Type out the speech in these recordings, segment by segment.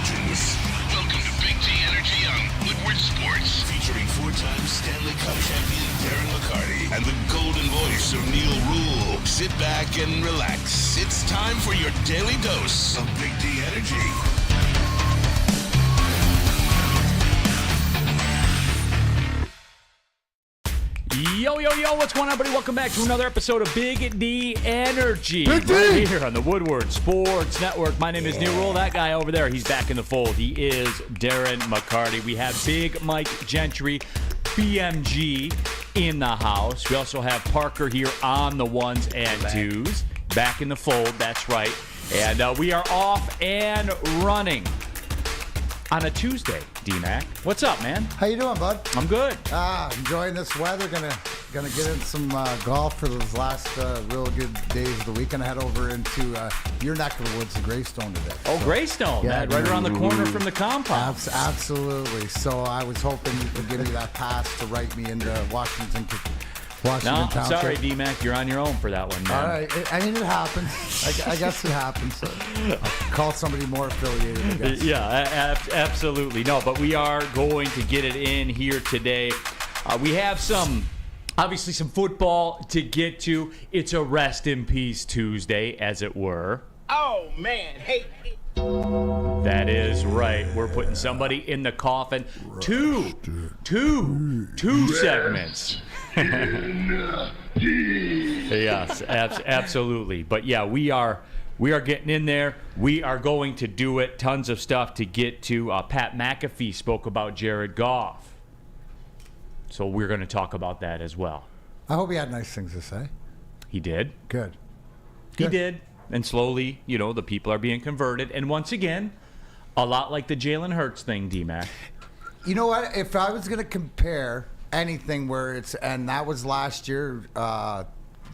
legends. Welcome to Big D Energy on Woodward Sports. Featuring four-time Stanley Cup champion Darren McCarty and the golden voice of Neal Rhul. Sit back and relax. It's time for your daily dose of Big D Energy. Yo, what's going on, buddy? Welcome back to another episode of Big D Energy. Big D! Right here on the Woodward Sports Network. My name is Neal Rhul. That guy over there, he's back in the fold. He is Darren McCarty. We have Big Mike Gentry, BMG, in the house. We also have Parker here on the ones and twos. Back in the fold, that's right. And we are off and running on a Tuesday, D-Mac. What's up, man? How you doing, bud? I'm good. Enjoying this weather. Gonna get in some golf for those last real good days of the week. Gonna head over into your neck of the woods, the Greystone today. Oh, Greystone. Yeah, right around the corner from the compound. Absolutely. So I was hoping you could give me that pass to write me into Washington No, Township. sorry, D-Mac. You're on your own for that one, man. All right. I mean, it happens. I guess it happens. So I'll call somebody more affiliated, I guess. Yeah, absolutely. No, but we are going to get it in here today. We have obviously some football to get to. It's a rest in peace Tuesday, as it were. Oh, man. Hey. That is right. We're putting somebody in the coffin. Two segments. Yes, absolutely. But yeah, we are getting in there. We are going to do it. Tons of stuff to get to. Pat McAfee spoke about Jared Goff, so we're going to talk about that as well. I hope he had nice things to say. He did. Good. He did. And slowly, the people are being converted. And once again, a lot like the Jalen Hurts thing, D-Mac. You know what? If I was going to compare anything where and that was last year, the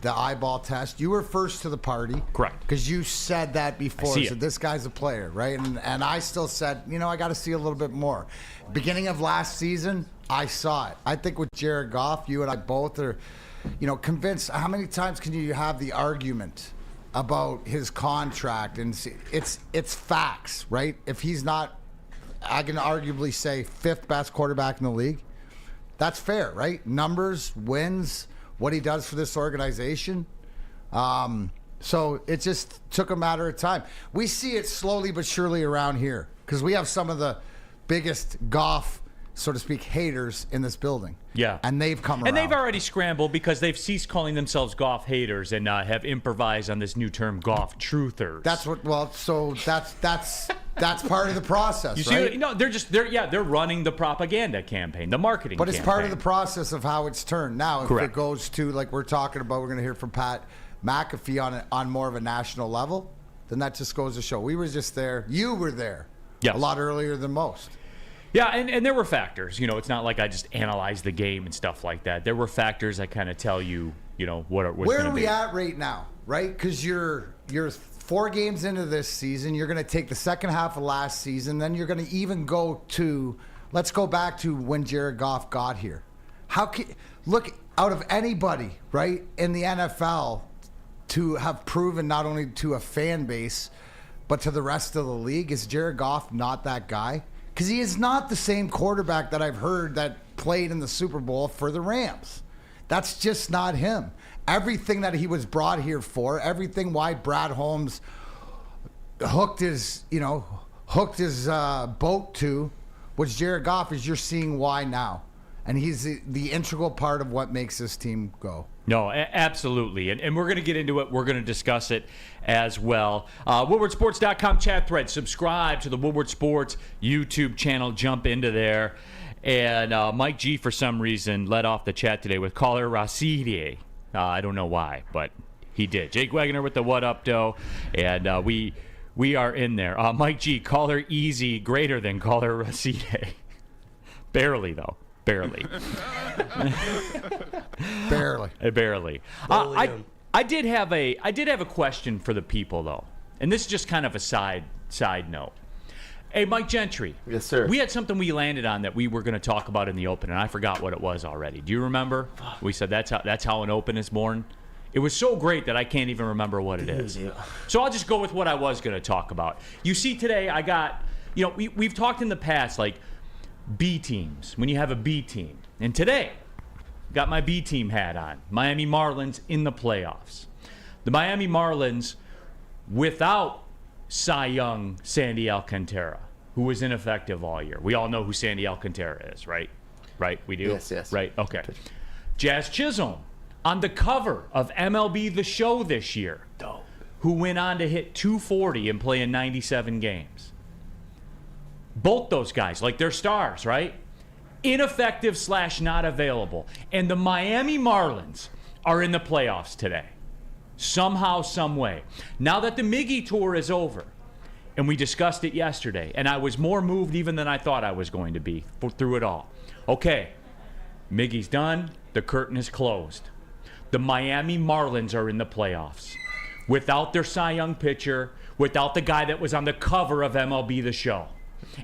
eyeball test, you were first to the party. Correct. Because you said that before. I see said, it. this guy's a player, right? And I still said, I got to see a little bit more. Beginning of last season, I saw it. I think with Jared Goff, you and I both are, convinced. How many times can you have the argument about his contract? And it's facts, right? If he's not, I can arguably say, fifth best quarterback in the league. That's fair, right? Numbers, wins, what he does for this organization. So it just took a matter of time. We see it slowly but surely around here because we have some of the biggest Goff, so to speak, haters in this building. Yeah. And they've come around. And they've already scrambled because they've ceased calling themselves Goff haters and have improvised on this new term, Goff truthers. That's part of the process, you see, right? they're running the propaganda campaign, the marketing But it's campaign. part of the process of how it's turned. Now, if Correct. it goes to, like we're talking about, we're going to hear from Pat McAfee on more of a national level, then that just goes to show. We were just there. You were there Yes. a lot earlier than most. Yeah, and there were factors. It's not like I just analyzed the game and stuff like that. There were factors that kind of tell you, what it was going to be. Where are we at right now, right? Because you're 4 games into this season. You're going to take the second half of last season. Then you're going to even let's go back to when Jared Goff got here. Look, out of anybody, right, in the NFL to have proven not only to a fan base, but to the rest of the league, is Jared Goff not that guy? Because he is not the same quarterback that I've heard that played in the Super Bowl for the Rams. That's just not him. Everything that he was brought here for, everything why Brad Holmes hooked his boat to was Jared Goff, is you're seeing why now. And he's the integral part of what makes this team go. No, absolutely. And we're going to get into it. We're going to discuss it as well. WoodwardSports.com chat thread. Subscribe to the Woodward Sports YouTube channel. Jump into there. And Mike G, for some reason, led off the chat today with caller Rasidi. I don't know why, but he did. Jake Wagner with the what up, dough. And we are in there. Mike G, caller easy, greater than caller Rasidi. Barely, though. Barely. Barely. I did have a question for the people, though, and this is just kind of a side note. Hey, Mike Gentry. Yes, sir. We had something we landed on that we were going to talk about in the open, and I forgot what it was already. Do you remember? We said that's how an open is born. It was so great that I can't even remember what it is. Yeah. So I'll just go with what I was going to talk about. You see, today I got we've talked in the past, like, B teams, when you have a B team. And today, got my B team hat on. Miami Marlins in the playoffs. The Miami Marlins, without Cy Young Sandy Alcantara, who was ineffective all year. We all know who Sandy Alcantara is, right? Right? We do? Yes. Right, okay. Jazz Chisholm, on the cover of MLB The Show this year, who went on to hit 240 and play in 97 games. Both those guys, like they're stars, right? Ineffective / not available. And the Miami Marlins are in the playoffs today. Somehow, some way. Now that the Miggy Tour is over, and we discussed it yesterday, and I was more moved even than I thought I was going to be through it all. Okay, Miggy's done. The curtain is closed. The Miami Marlins are in the playoffs. Without their Cy Young pitcher, without the guy that was on the cover of MLB The Show.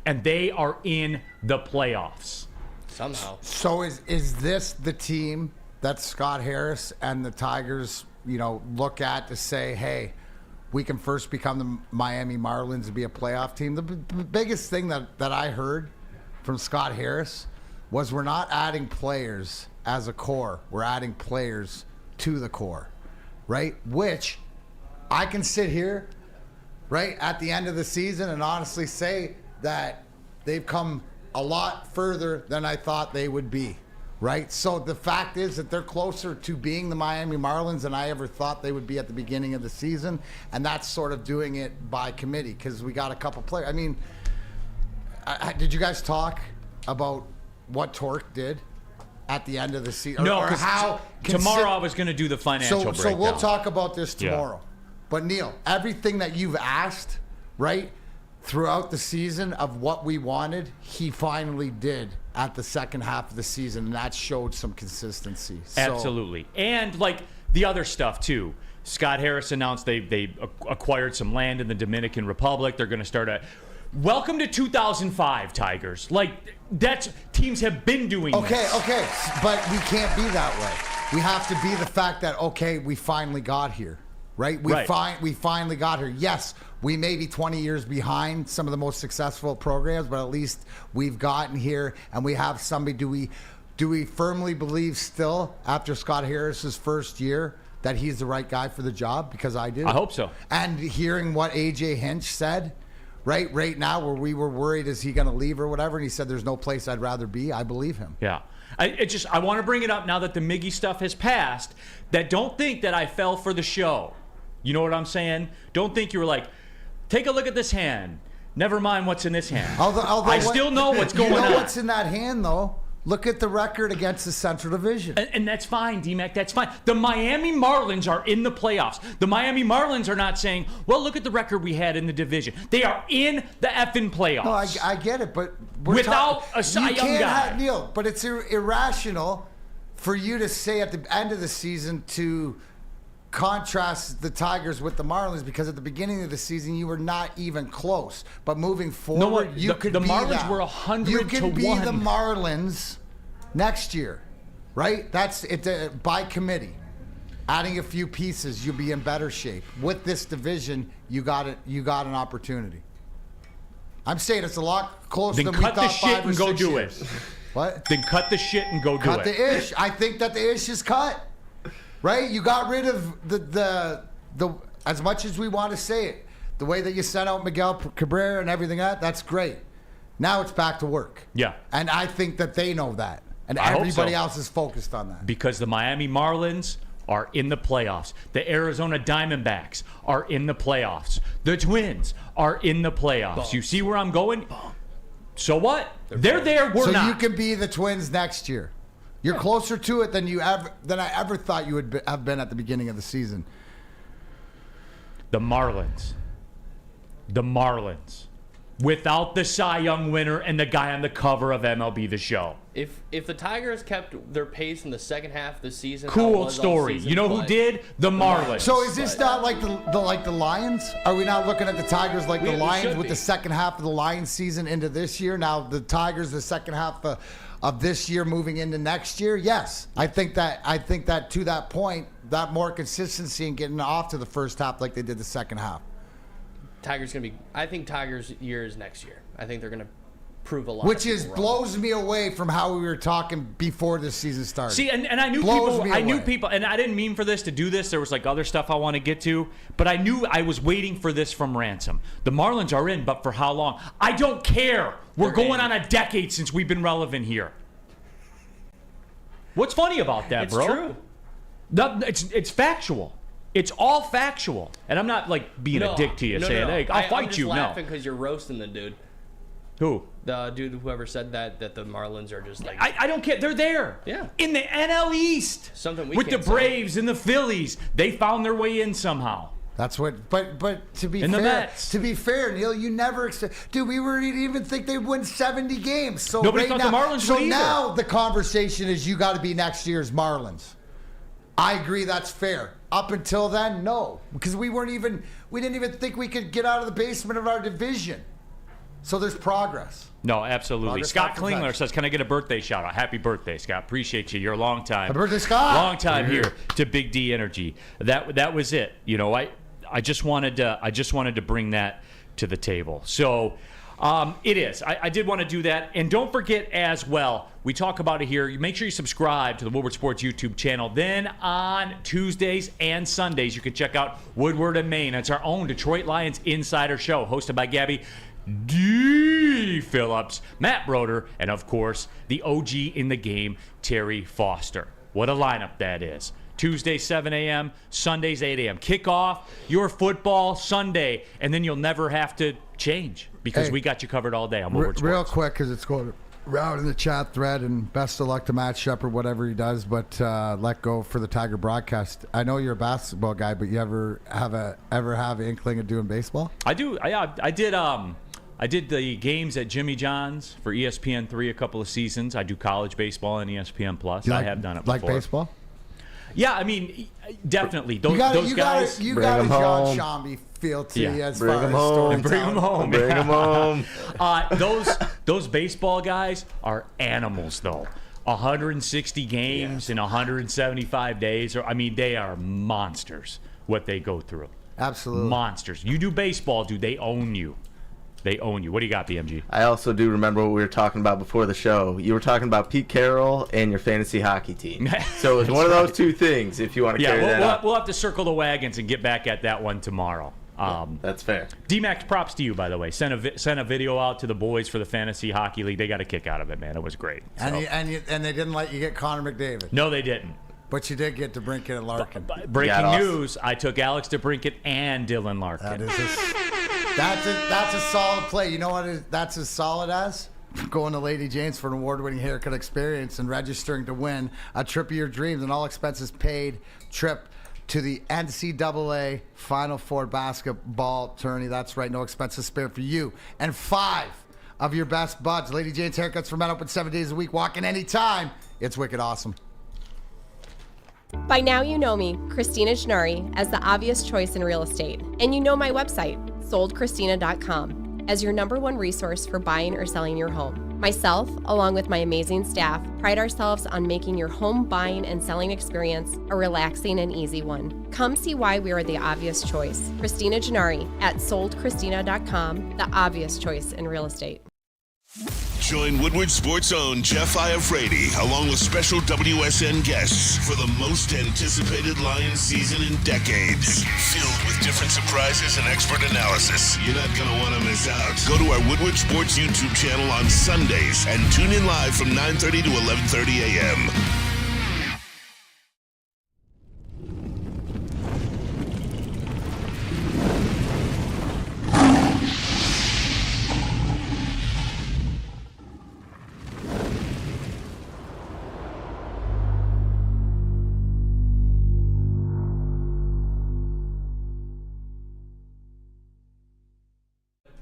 And they are in the playoffs. Somehow. So is this the team that Scott Harris and the Tigers, look at to say, hey, we can first become the Miami Marlins and be a playoff team? The biggest thing that I heard from Scott Harris was we're not adding players as a core. We're adding players to the core, right? Which I can sit here, right, at the end of the season and honestly say that they've come a lot further than I thought they would be, right? So the fact is that they're closer to being the Miami Marlins than I ever thought they would be at the beginning of the season, and that's sort of doing it by committee because we got a couple players. I mean, did you guys talk about what Torque did at the end of the season? No, or how tomorrow I was going to do the financial breakdown. So we'll talk about this tomorrow. Yeah. But Neal, everything that you've asked, right, throughout the season of what we wanted, he finally did at the second half of the season, and that showed some consistency. Absolutely. And like the other stuff too. Scott Harris announced they acquired some land in the Dominican Republic. They're going to start a welcome to 2005 Tigers. Like that's teams have been doing this. Okay, but we can't be that way. We have to be the fact that we finally got here. Right? We finally got here. Yes, we may be 20 years behind some of the most successful programs, but at least we've gotten here and we have somebody. Do we firmly believe still after Scott Harris's first year that he's the right guy for the job? Because I do. I hope so. And hearing what AJ Hinch said, right now where we were worried, is he going to leave or whatever, and he said there's no place I'd rather be, I believe him. Yeah. I want to bring it up now that the Miggy stuff has passed, that don't think that I fell for the show. You know what I'm saying? Don't think you were like, take a look at this hand. Never mind what's in this hand. Although I still know what's going on. You know what's in that hand, though? Look at the record against the Central Division. And that's fine, D-Mac. That's fine. The Miami Marlins are in the playoffs. The Miami Marlins are not saying, well, look at the record we had in the division. They are in the effing playoffs. No, I get it, but without a Cy Young guy. Neal, but it's irrational for you to say at the end of the season to contrast the Tigers with the Marlins, because at the beginning of the season you were not even close. But moving forward, the Marlins were 100 to 1. You can be the Marlins next year, right? That's it by committee. Adding a few pieces, you'll be in better shape. With this division, you got an opportunity. I'm saying it's a lot closer than we thought. Then cut the shit and go do it. What? Then cut the shit and go do it. Cut the ish. I think that the ish is cut. Right? You got rid of the as much as we want to say it, the way that you sent out Miguel Cabrera and everything that's great. Now it's back to work. Yeah. And I think that they know that. And everybody else is focused on that. Because the Miami Marlins are in the playoffs. The Arizona Diamondbacks are in the playoffs. The Twins are in the playoffs. You see where I'm going? So what? They're there, we're not. So you can be the Twins next year. You're closer to it than I ever thought you would have been at the beginning of the season. The Marlins. Without the Cy Young winner and the guy on the cover of MLB The Show. If the Tigers kept their pace in the second half of the season, cool story. You know who did? The Marlins. So is this not like the Lions? Are we not looking at the Tigers like the Lions with the second half of the Lions season into this year? Now the Tigers the second half of this year moving into next year? Yes. I think that to that point, that more consistency and getting off to the first half like they did the second half. Tigers going to be. I think Tigers' year is next year. I think they're going to prove a lot. Which blows me away from how we were talking before the season started. See, and I knew people, and I didn't mean for this to do this. There was like other stuff I want to get to, but I knew I was waiting for this from Ransom. The Marlins are in, but for how long? I don't care. We're going on a decade since we've been relevant here. What's funny about that, bro? It's true. No, it's factual. It's all factual, and I'm not like being a dick to you, saying, "Hey, I'll fight you." I'm just laughing because you're roasting the dude. Who? The dude, whoever said that the Marlins are just like... I don't care. They're there. Yeah. In the NL East. Something we with can't the Braves and the Phillies. They found their way in somehow. That's what... But to be fair, Neal, you never... Dude, we didn't even think they'd win 70 games. So Nobody thought the Marlins would either. Now the conversation is you got to be next year's Marlins. I agree that's fair. Up until then, no. Because we didn't even think we could get out of the basement of our division. So there's progress. No, absolutely. Progress, Scott Klingler says, can I get a birthday shout out? Happy birthday, Scott. Appreciate you. You're a long time. Happy birthday, Scott. Long time here to Big D Energy. That was it. You know, I just wanted to bring that to the table. So it is. I did want to do that. And don't forget as well, we talk about it here. You make sure you subscribe to the Woodward Sports YouTube channel. Then on Tuesdays and Sundays, you can check out Woodward and Maine. It's our own Detroit Lions Insider Show, hosted by Gabby D. Phillips, Matt Broder, and of course, the OG in the game, Terry Foster. What a lineup that is. Tuesday, 7 a.m., Sundays, 8 a.m. Kick off your football Sunday, and then you'll never have to change because we got you covered all day on Woodward Sports. Real quick, because it's going around in the chat thread, and best of luck to Matt Shepard, whatever he does, but let go for the Tiger broadcast. I know you're a basketball guy, but you ever have an inkling of doing baseball? I do. I did the games at Jimmy John's for ESPN3 a couple of seasons. I do college baseball on ESPN Plus. I have done it before. Like baseball? Yeah, I mean, definitely. Those guys. You got a John Shambi feel to you as far as storytelling. Bring them home. Bring them home. Those baseball guys are animals, though. 160 games in 175 days. I mean, they are monsters, what they go through. Absolutely. Monsters. You do baseball, dude, they own you. They own you. What do you got, BMG? I also do remember what we were talking about before the show. You were talking about Pete Carroll and your fantasy hockey team. So it's one of those two things if you want to carry that up. We'll have to circle the wagons and get back at that one tomorrow. That's fair. D-Max, props to you, by the way. Sent a video out to the boys for the Fantasy Hockey League. They got a kick out of it, man. It was great. So. And they didn't let you get Connor McDavid. No, they didn't. But you did get DeBrincat and Larkin. Breaking news, I took Alex DeBrincat and Dylan Larkin. That's a solid play. You know what that's as solid as? Going to Lady Jane's for an award-winning haircut experience and registering to win a trip of your dreams, an all-expenses paid trip to the NCAA Final Four basketball tourney. That's right, no expenses spared for you. And 5 of your best buds. Lady Jane's Haircuts for Men open 7 days a week. Walk in anytime. It's wicked awesome. By now you know me, Christina Gennari, as the obvious choice in real estate. And you know my website, soldchristina.com, as your #1 resource for buying or selling your home. Myself, along with my amazing staff, pride ourselves on making your home buying and selling experience a relaxing and easy one. Come see why we are the obvious choice. Christina Gennari at soldchristina.com, the obvious choice in real estate. Join Woodward Sports' own Jeff Iafrate, along with special WSN guests for the most anticipated Lions season in decades. Filled with different surprises and expert analysis. You're not going to want to miss out. Go to our Woodward Sports YouTube channel on Sundays and tune in live from 9:30 to 11:30 a.m.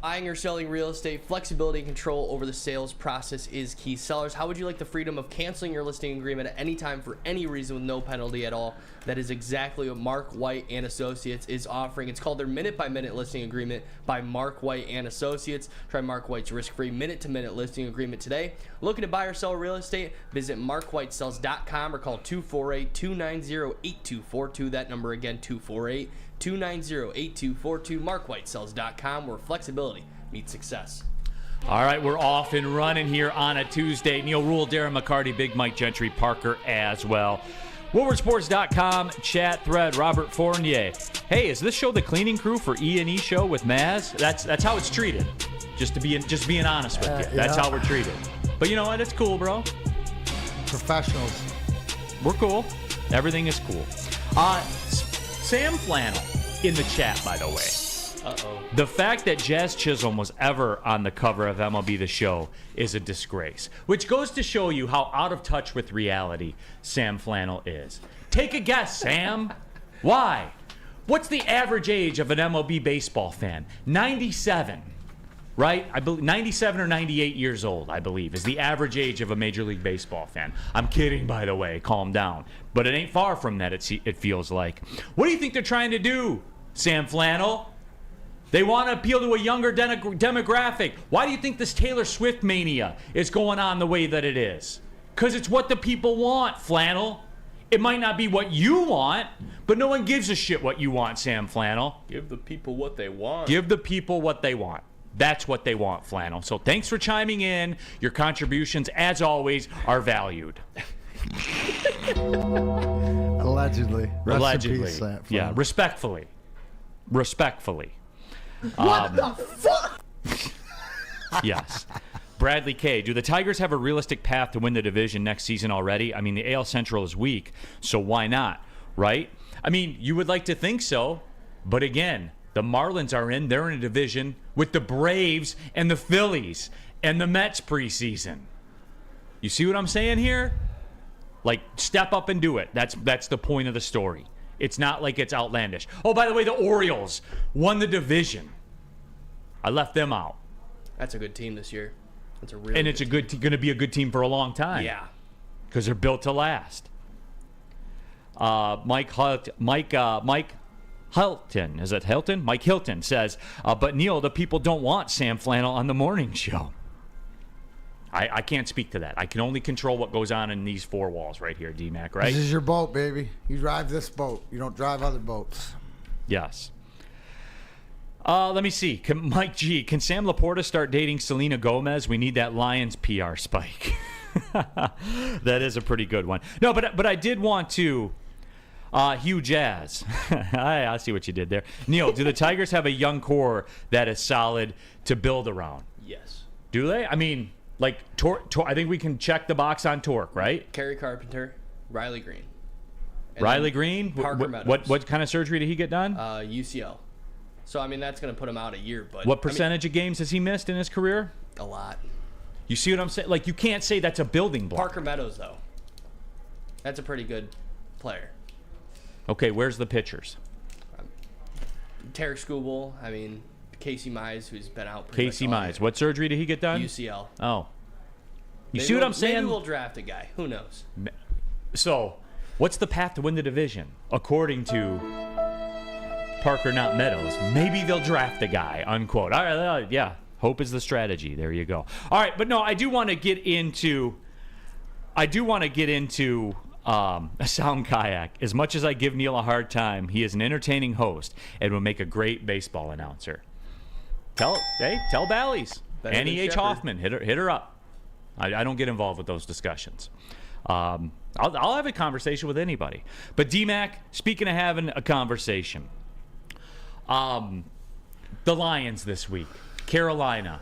Buying or selling real estate, flexibility and control over the sales process is key. Sellers, how would you like the freedom of canceling your listing agreement at any time for any reason with no penalty at all? That is exactly what Mark White and Associates is offering. It's called their minute-by-minute listing agreement by Mark White and Associates. Try Mark White's risk-free minute-to-minute listing agreement today. Looking to buy or sell real estate? Visit markwhitesells.com or call 248-290-8242. That number again, 248 290-8242. MarkWhiteSells.com, where flexibility meets success. All right, we're off and running here on a Tuesday. Neal, Rhul, Darren, McCarty, Big Mike Gentry, Parker as well. WoodwardSports.com chat thread. Robert Fournier. Hey, is this show the cleaning crew for E&E show with Maz? That's how it's treated. Just being honest with you. That's how we're treated. But you know what? It's cool, bro. Professionals. We're cool. Everything is cool. Sam Flannel in the chat, by the way. Uh-oh. The fact that Jazz Chisholm was ever on the cover of MLB The Show is a disgrace, which goes to show you how out of touch with reality Sam Flannel is. Take a guess, Sam. Why? What's the average age of an MLB baseball fan? 97, right? I believe 97 or 98 years old, I believe, is the average age of a Major League Baseball fan. I'm kidding, by the way. Calm down. But it ain't far from that, it feels like. What do you think they're trying to do, Sam Flannel? They want to appeal to a younger demographic. Why do you think this Taylor Swift mania is going on the way that it is? Because it's what the people want, Flannel. It might not be what you want, but no one gives a shit what you want, Sam Flannel. Give the people what they want. Give the people what they want. That's what they want, Flannel. So thanks for chiming in. Your contributions, as always, are valued. Allegedly. Rest Allegedly. in peace, Flannel. Yeah, respectfully. What the fuck? Yes. Bradley K. Do the Tigers have a realistic path to win the division next season already? I mean, the AL Central is weak, so why not, right? I mean, you would like to think so, but again, the Marlins are in. They're in a division with the Braves and the Phillies and the Mets preseason. You see what I'm saying here? Like, step up and do it. That's the point of the story. It's not like it's outlandish. Oh, by the way, the Orioles won the division. I left them out. That's a good team this year. It's a really And it's going to be a good team for a long time. Yeah. Because they're built to last. Mike Hilton. Is it Hilton? Mike Hilton says, but Neal, the people don't want Sam Flannel on the morning show. I can't speak to that. I can only control what goes on in these four walls right here, D-Mac, right? This is your boat, baby. You drive this boat. You don't drive other boats. Yes. Let me see. Mike G. Can Sam Laporta start dating Selena Gomez? We need that Lions PR spike. That is a pretty good one. No, but I did want to. Hugh Jazz. I see what you did there. Neal, do the Tigers have a young core that is solid to build around? Yes. Do they? I mean, like, I think we can check the box on Torque, right? Kerry Carpenter, Riley Green. Riley Green? Parker Meadows. What kind of surgery did he get done? UCL. So, I mean, that's going to put him out a year. But What percentage of games has he missed in his career? A lot. You see what I'm saying? Like, you can't say that's a building block. Parker Meadows, though. That's a pretty good player. Okay, where's the pitchers? Tarek Skubal. I mean, Casey Mize, who's been out. Casey Mize. What surgery did he get done? UCL. Oh. You Maybe see what I'm saying? Maybe we'll draft a guy. Who knows? So, what's the path to win the division? According to Parker, not Meadows. Maybe they'll draft a guy, unquote. All right, yeah. Hope is the strategy. There you go. All right, but no, I do want to get into a sound kayak. As much as I give Neal a hard time, he is an entertaining host and will make a great baseball announcer. Tell Bally's. Better than Annie H. Shepherd. Hoffman, hit her up. I don't get involved with those discussions. I'll have a conversation with anybody. But D-Mac, speaking of having a conversation, the Lions this week, Carolina.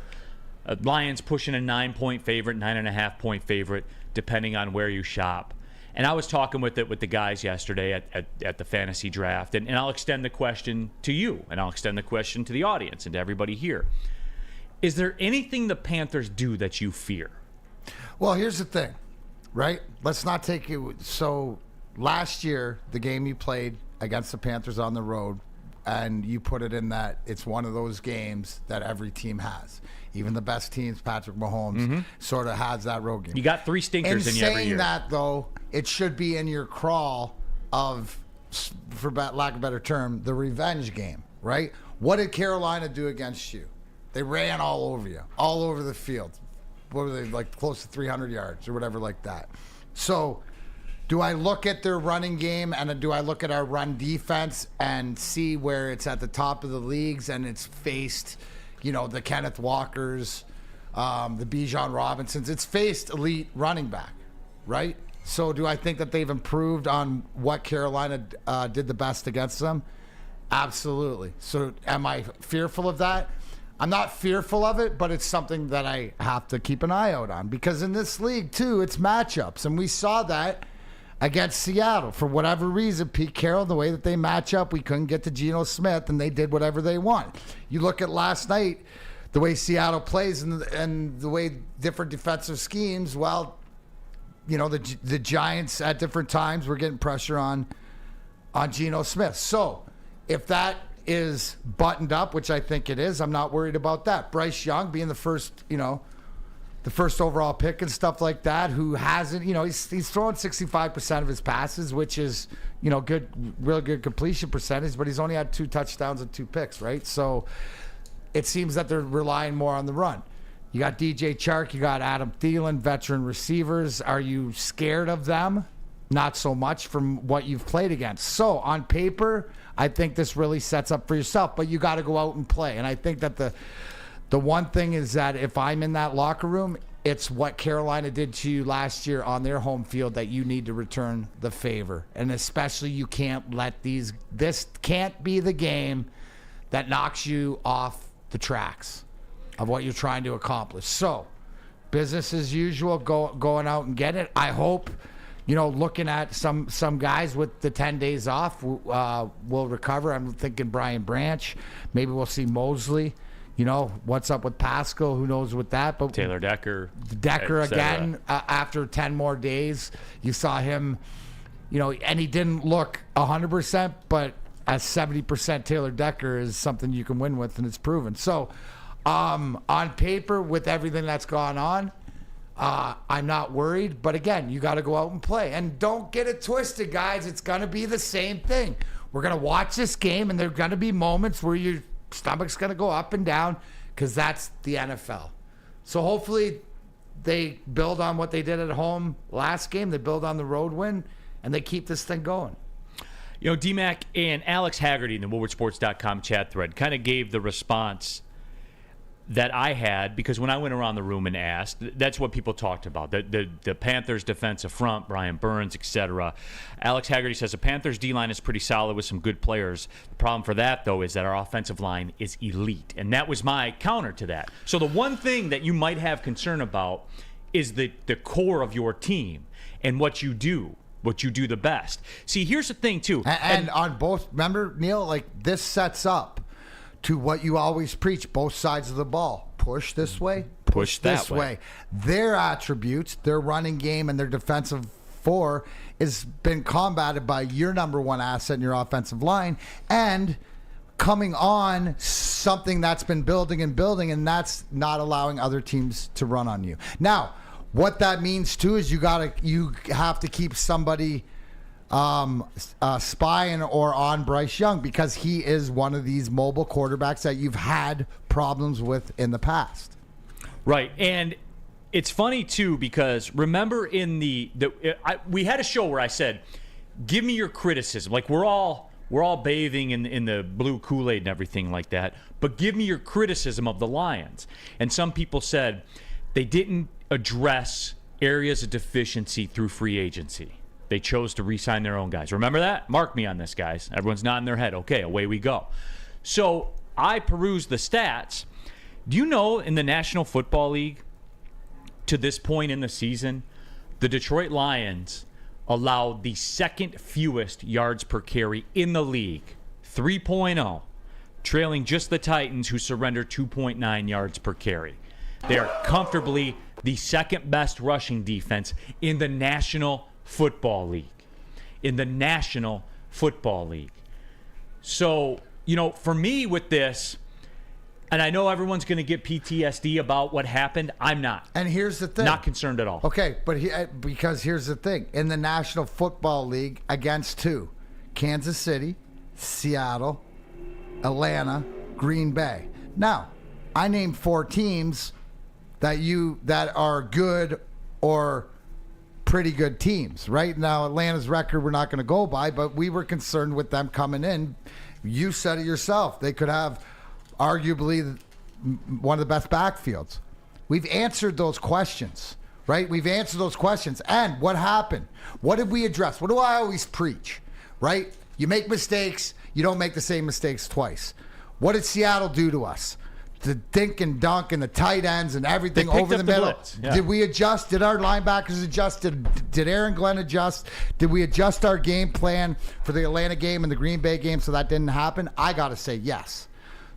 Lions pushing a 9-point favorite, 9.5-point favorite, depending on where you shop. And I was talking with the guys yesterday at the fantasy draft, and I'll extend the question to you, and I'll extend the question to the audience and to everybody here. Is there anything the Panthers do that you fear? Well, here's the thing, right? Let's not take it. So last year, the game you played against the Panthers on the road, and you put it in that it's one of those games that every team has. Even the best teams, Patrick Mahomes, sort of has that road game. You got three stinkers in you every year. And saying that, though, it should be in your crawl of, for lack of a better term, the revenge game, right? What did Carolina do against you? They ran all over you, all over the field. What were they, like close to 300 yards or whatever like that? So Do I look at their running game and do I look at our run defense and see where it's at the top of the leagues and it's faced, the Kenneth Walkers, the Bijan Robinsons? It's faced elite running back, right? So do I think that they've improved on what Carolina did the best against them? Absolutely. So am I fearful of that? I'm not fearful of it, but it's something that I have to keep an eye out on because in this league, too, it's matchups. And we saw that against Seattle. For whatever reason, Pete Carroll, the way that they match up, we couldn't get to Geno Smith, and they did whatever they want. You look at last night, the way Seattle plays and the way different defensive schemes, well, the Giants at different times were getting pressure on Geno Smith. So if that is buttoned up, which I think it is, I'm not worried about that. Bryce Young being the first overall pick and stuff like that, who hasn't, he's throwing 65% of his passes, which is, real good completion percentage, but he's only had 2 touchdowns and 2 picks, right? So it seems that they're relying more on the run. You got DJ Chark, you got Adam Thielen, veteran receivers. Are you scared of them? Not so much from what you've played against. So on paper, I think this really sets up for yourself, but you got to go out and play. And I think that the one thing is that if I'm in that locker room, it's what Carolina did to you last year on their home field that you need to return the favor. And especially you can't let this can't be the game that knocks you off the tracks of what you're trying to accomplish. So business as usual, going out and get it. I hope, looking at some guys with the 10 days off will recover. I'm thinking Brian Branch. Maybe we'll see Mosley. What's up with Pascal? Who knows with that? But Taylor Decker again, after 10 more days, you saw him, and he didn't look 100%, but a 70% Taylor Decker is something you can win with, and it's proven. So on paper, with everything that's gone on, I'm not worried. But again, you got to go out and play. And don't get it twisted, guys. It's going to be the same thing. We're going to watch this game, and there are going to be moments where your stomach's going to go up and down because that's the NFL. So hopefully they build on what they did at home last game. They build on the road win, and they keep this thing going. DMAC and Alex Haggerty in the WoodwardSports.com chat thread kind of gave the response that I had, because when I went around the room and asked, that's what people talked about. The Panthers defensive front, Brian Burns, etc. Alex Haggerty says the Panthers D-line is pretty solid with some good players. The problem for that, though, is that our offensive line is elite. And that was my counter to that. So the one thing that you might have concern about is the core of your team and what you do the best. See, here's the thing, too. And on both, remember, Neal, this sets up to what you always preach, both sides of the ball. Push this way, push this way. Their attributes, their running game, and their defensive four has been combated by your number one asset in your offensive line, and coming on something that's been building, and that's not allowing other teams to run on you. Now, what that means, too, is you have to keep somebody spying or on Bryce Young, because he is one of these mobile quarterbacks that you've had problems with in the past. Right, and it's funny too, because remember in we had a show where I said, "Give me your criticism." Like we're all bathing in the blue Kool-Aid and everything like that, but give me your criticism of the Lions. And some people said they didn't address areas of deficiency through free agency. They chose to re-sign their own guys. Remember that? Mark me on this, guys. Everyone's nodding their head. Okay, away we go. So I perused the stats. Do you know in the National Football League, to this point in the season, the Detroit Lions allowed the second fewest yards per carry in the league, 3.0, trailing just the Titans, who surrendered 2.9 yards per carry. They are comfortably the second best rushing defense in the National Football League. So, for me with this, and I know everyone's going to get PTSD about what happened, I'm not. And here's the thing. Not concerned at all. Okay, but because here's the thing. In the National Football League, against two, Kansas City, Seattle, Atlanta, Green Bay. Now, I named 4 teams that are good or pretty good teams. Right now, Atlanta's record we're not going to go by, but we were concerned with them coming in. You said it yourself. They could have arguably one of the best backfields. We've answered those questions, right? We've answered those questions. And what happened? What did we address? What do I always preach, right? You make mistakes. You don't make the same mistakes twice. What did Seattle do to us? The dink and dunk and the tight ends and everything over the middle. Yeah. Did we adjust? Did our linebackers adjust? Did Aaron Glenn adjust? Did we adjust our game plan for the Atlanta game and the Green Bay game so that didn't happen? I got to say yes.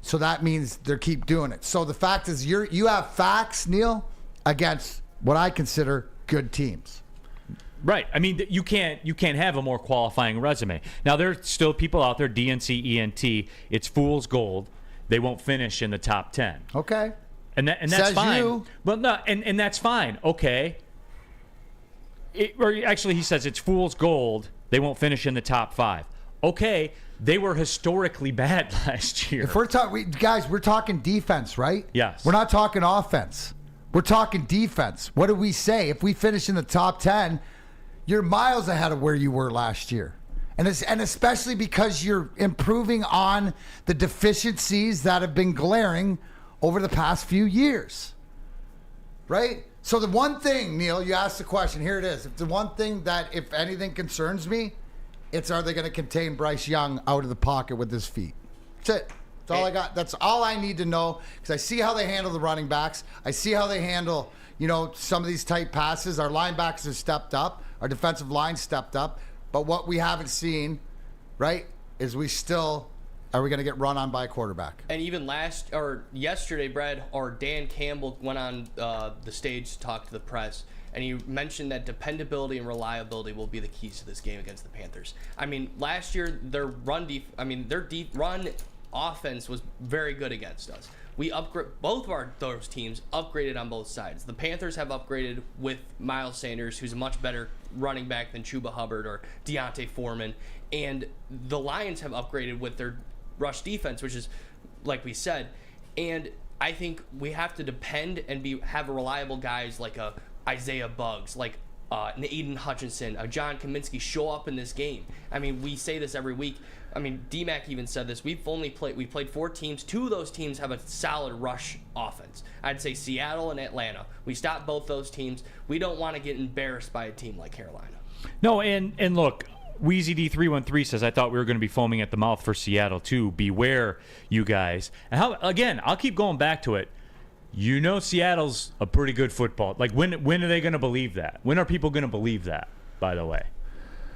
So that means they keep doing it. So the fact is you have facts, Neal, against what I consider good teams. Right. I mean, you can't have a more qualifying resume. Now, there's still people out there, DNC, ENT, it's fool's gold. They won't finish in the top 10. Okay. And that's Says fine. you. Well, no, and that's fine. Okay. Or actually, he says it's fool's gold. They won't finish in the top 5. Okay. They were historically bad last year. If we're talking, guys, we're talking defense, right? Yes. We're not talking offense. We're talking defense. What do we say? If we finish in the top 10, you're miles ahead of where you were last year. And especially because you're improving on the deficiencies that have been glaring over the past few years. Right? So the one thing, Neal, you asked the question, here it is. If the one thing that, if anything, concerns me, it's are they going to contain Bryce Young out of the pocket with his feet? That's it. That's all I got. That's all I need to know because I see how they handle the running backs. I see how they handle, some of these tight passes. Our linebackers have stepped up. Our defensive line stepped up. But what we haven't seen, right, is are we going to get run on by a quarterback? And even yesterday, Brad, or Dan Campbell went on the stage to talk to the press, and he mentioned that dependability and reliability will be the keys to this game against the Panthers. I mean, last year their run offense was very good against us. We both of those teams upgraded on both sides. The Panthers have upgraded with Miles Sanders, who's a much better running back than Chuba Hubbard or Deontay Foreman, and the Lions have upgraded with their rush defense, which is, like we said, and I think we have to depend and have reliable guys like Isaiah Buggs, like an Aiden Hutchinson, a John Kaminsky show up in this game. I mean, we say this every week. I mean, DMAC even said this. We played 4 teams. 2 of those teams have a solid rush offense. I'd say Seattle and Atlanta. We stopped both those teams. We don't want to get embarrassed by a team like Carolina. No, and look, WeezyD313 says, I thought we were going to be foaming at the mouth for Seattle, too. Beware, you guys. And again, I'll keep going back to it. Seattle's a pretty good football. Like, when are they going to believe that? When are people going to believe that, by the way?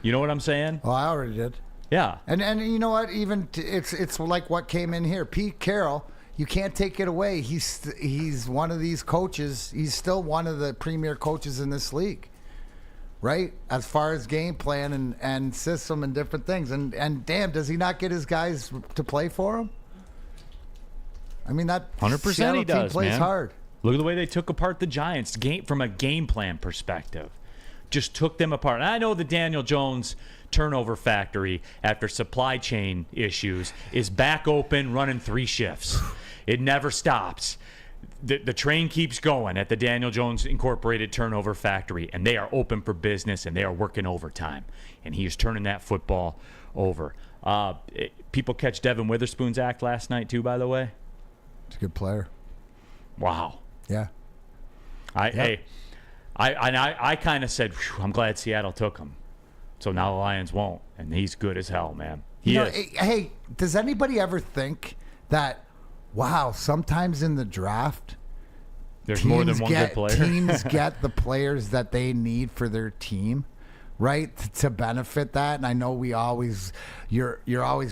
You know what I'm saying? Well, I already did. Yeah. And you know what? Even it's like what came in here. Pete Carroll, you can't take it away. He's one of these coaches. He's still one of the premier coaches in this league, right? As far as game plan and system and different things. And damn, does he not get his guys to play for him? I mean, that 100% Seattle he does, team plays man. hard. Look at the way they took apart the Giants from a game plan perspective. Just took them apart. And I know the Daniel Jones turnover factory after supply chain issues is back open, running 3 shifts. It never stops. The train keeps going at the Daniel Jones Incorporated Turnover Factory, and they are open for business, and they are working overtime. And he is turning that football over. People catch Devin Witherspoon's act last night, too, by the way. He's a good player. Wow. Yeah. I kind of said, I'm glad Seattle took him. So now the Lions won't. And he's good as hell, man. He is. Hey, does anybody ever think that, wow, sometimes in the draft, there's more than one good player? Teams get the players that they need for their team, right, to benefit that. And I know you're always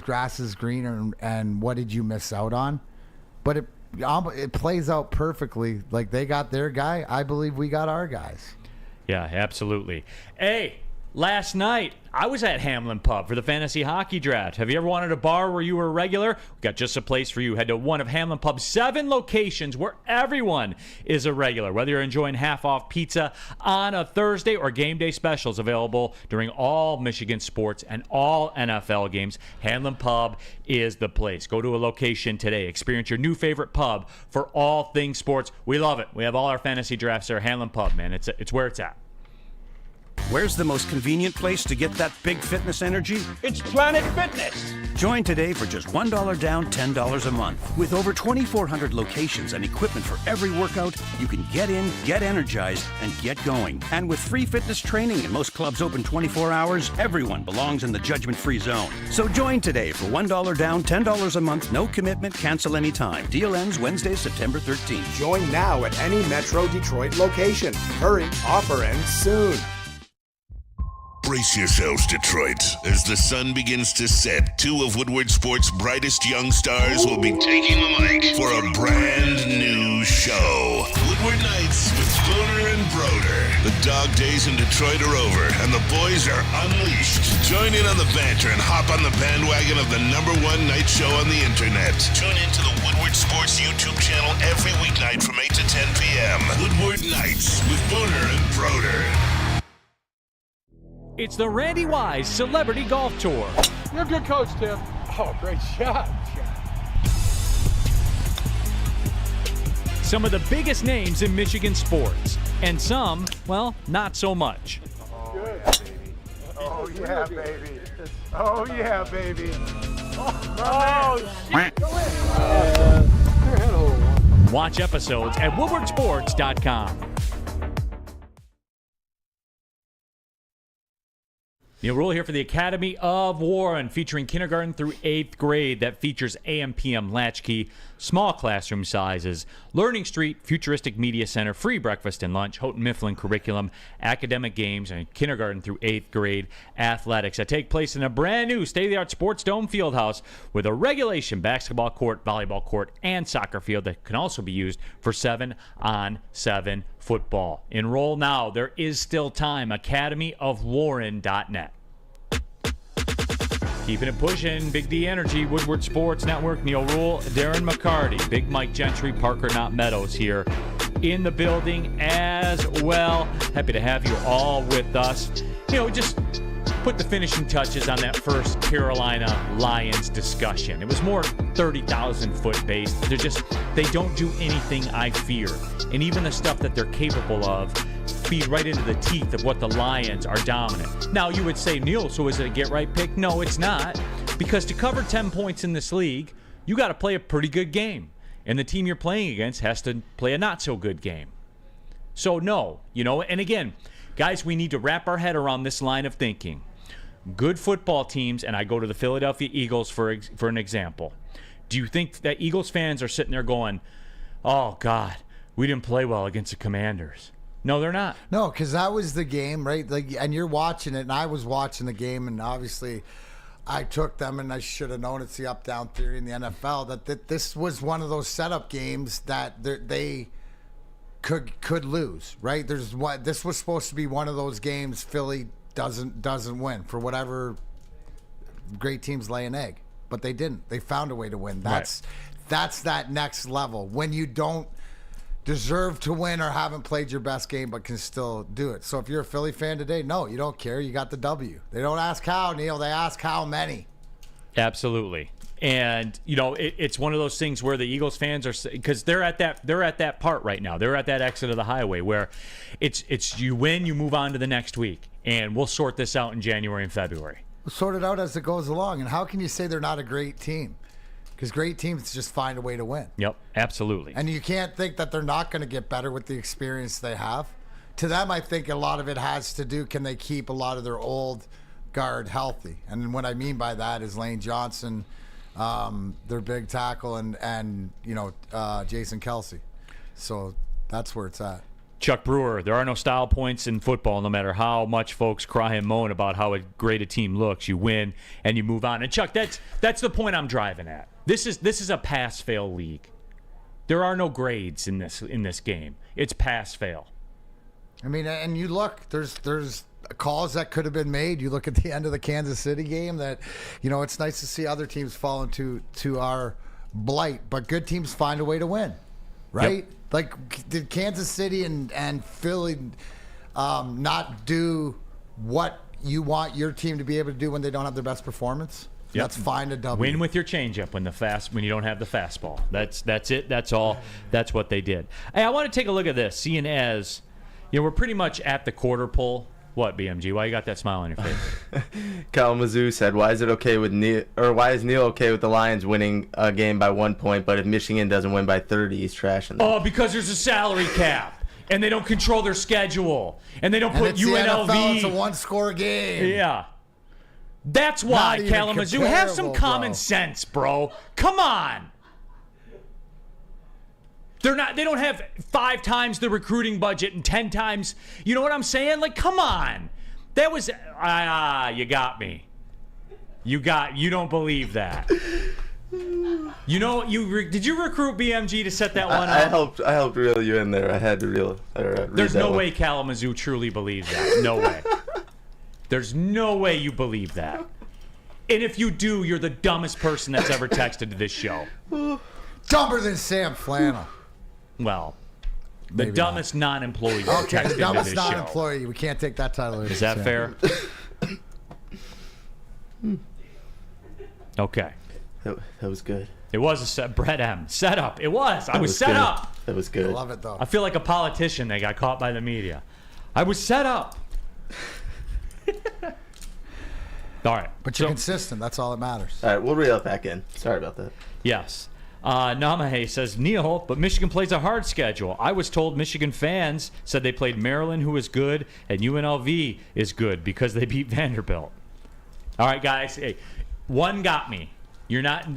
grass is greener, and what did you miss out on? But it plays out perfectly. Like, they got their guy. I believe we got our guys. Yeah, absolutely. Hey, last night, I was at Hamlin Pub for the fantasy hockey draft. Have you ever wanted a bar where you were a regular? We've got just a place for you. Head to one of Hamlin Pub's 7 locations where everyone is a regular. Whether you're enjoying half-off pizza on a Thursday or game day specials available during all Michigan sports and all NFL games, Hamlin Pub is the place. Go to a location today. Experience your new favorite pub for all things sports. We love it. We have all our fantasy drafts there. Hamlin Pub, man. It's where it's at. Where's the most convenient place to get that big fitness energy? It's Planet Fitness. Join today for just $1 down, $10 a month. With over 2,400 locations and equipment for every workout, you can get in, get energized, and get going. And with free fitness training and most clubs open 24 hours, everyone belongs in the judgment-free zone. So join today for $1 down, $10 a month, no commitment, cancel anytime. Deal ends Wednesday, September 13th. Join now at any Metro Detroit location. Hurry, offer ends soon. Brace yourselves, Detroit. As the sun begins to set, two of Woodward Sports' brightest young stars will be taking the mic for a brand new show. Woodward Nights with Spooner and Broder. The dog days in Detroit are over, and the boys are unleashed. Join in on the banter and hop on the bandwagon of the #1 night show on the internet. Tune into the Woodward Sports YouTube channel every weeknight from 8 to 10 p.m. Woodward Nights with Spooner and Broder. It's the Randy Wise Celebrity Golf Tour. You're a good coach, Tim. Oh, great shot. Some of the biggest names in Michigan sports, and some, well, not so much. Good, baby. Oh, yeah, baby. Oh, yeah, baby. Oh, Watch episodes at woodwardsports.com. Neal Rhul here for the Academy of Warren, featuring kindergarten through 8th grade. That features AM/PM latchkey, small classroom sizes, Learning Street, futuristic media center, free breakfast and lunch, Houghton Mifflin curriculum, academic games, and kindergarten through 8th grade athletics that take place in a brand new state-of-the-art sports dome field house with a regulation basketball court, volleyball court, and soccer field that can also be used for 7-on-7 football. Enroll now. There is still time. academyofwarren.net. Keeping it pushing, Big D Energy, Woodward Sports Network, Neal Rhul, Darren McCarty, Big Mike Gentry, Parker Knott Meadows here in the building as well. Happy to have you all with us. Just put the finishing touches on that first Carolina Lions discussion. It was more 30,000 foot based. They don't do anything I fear. And even the stuff that they're capable of feed right into the teeth of what the Lions are dominant. Now, you would say, Neal, so is it a get-right pick? No, it's not. Because to cover 10 points in this league, you got to play a pretty good game. And the team you're playing against has to play a not-so-good game. So, no. And again, guys, we need to wrap our head around this line of thinking. Good football teams, and I go to the Philadelphia Eagles for an example. Do you think that Eagles fans are sitting there going, oh, God, we didn't play well against the Commanders? No, they're not. No, because that was the game, right? And you're watching it, and I was watching the game, and obviously I took them, and I should have known it's the up-down theory in the NFL, that this was one of those setup games that they could lose, right? This was supposed to be one of those games Philly doesn't win for whatever great teams lay an egg, but they didn't. They found a way to win. That's that next level when you don't deserve to win or haven't played your best game but can still do it. So if you're a Philly fan today, no, you don't care. You got the W. They don't ask how, Neal. They ask how many. Absolutely. And it's one of those things where the Eagles fans are, because they're at that part right now. They're at that exit of the highway where it's you win, you move on to the next week, and we'll sort this out in January and February. We'll sort it out as it goes along. And how can you say they're not a great team? Because great teams just find a way to win. Yep, absolutely. And you can't think that they're not going to get better with the experience they have. To them, I think a lot of it has to do, can they keep a lot of their old guard healthy? And what I mean by that is Lane Johnson, their big tackle, and Jason Kelsey. So that's where it's at. Chuck Brewer, there are no style points in football, no matter how much folks cry and moan about how great a team looks. You win and you move on. And Chuck, that's the point I'm driving at. This is a pass-fail league. There are no grades in this game. It's pass-fail. I mean, and you look, there's calls that could have been made. You look at the end of the Kansas City game that, it's nice to see other teams fall into our blight, but good teams find a way to win, right? Yep. Like, did Kansas City and Philly not do what you want your team to be able to do when they don't have their best performance? Yep. That's find a W. Win with your changeup when you don't have the fastball. That's it. That's all. That's what they did. Hey, I want to take a look at this, seeing as we're pretty much at the quarter pole What, BMG? Why you got that smile on your face? Kalamazoo said, "Why is Neal okay with the Lions winning a game by 1 point, but if Michigan doesn't win by 30, he's trashing them?" Oh, because there's a salary cap, and they don't control their schedule, and they don't put it's UNLV. The NFL, it's a one-score game. Yeah, that's why Kalamazoo. Have some common sense, bro. Come on. They don't have 5 times the recruiting budget and 10 times. You know what I'm saying? Like, come on. That was you got me. You don't believe that. You know, did you recruit BMG to set that one up? I helped reel you in there. I had to reel. There's no way Kalamazoo truly believes that. No way. There's no way you believe that. And if you do, you're the dumbest person that's ever texted to this show. Dumber than Sam Flannel. Well, the Maybe dumbest non-employee. Okay, the dumbest non-employee. non-employee. We can't take that title. Is that fair? Okay. That was good. It was a set. Brett M. Set up. It was. I was set up. That was good. I love it, though. I feel like a politician that got caught by the media. I was set up. All right. But you're consistent. That's all that matters. All right, we'll reel it back in. Sorry about that. Yes. Namahe says, Neal, but Michigan plays a hard schedule. I was told Michigan fans said they played Maryland, who is good, and UNLV is good because they beat Vanderbilt. All right, guys. Hey, one got me. You're not.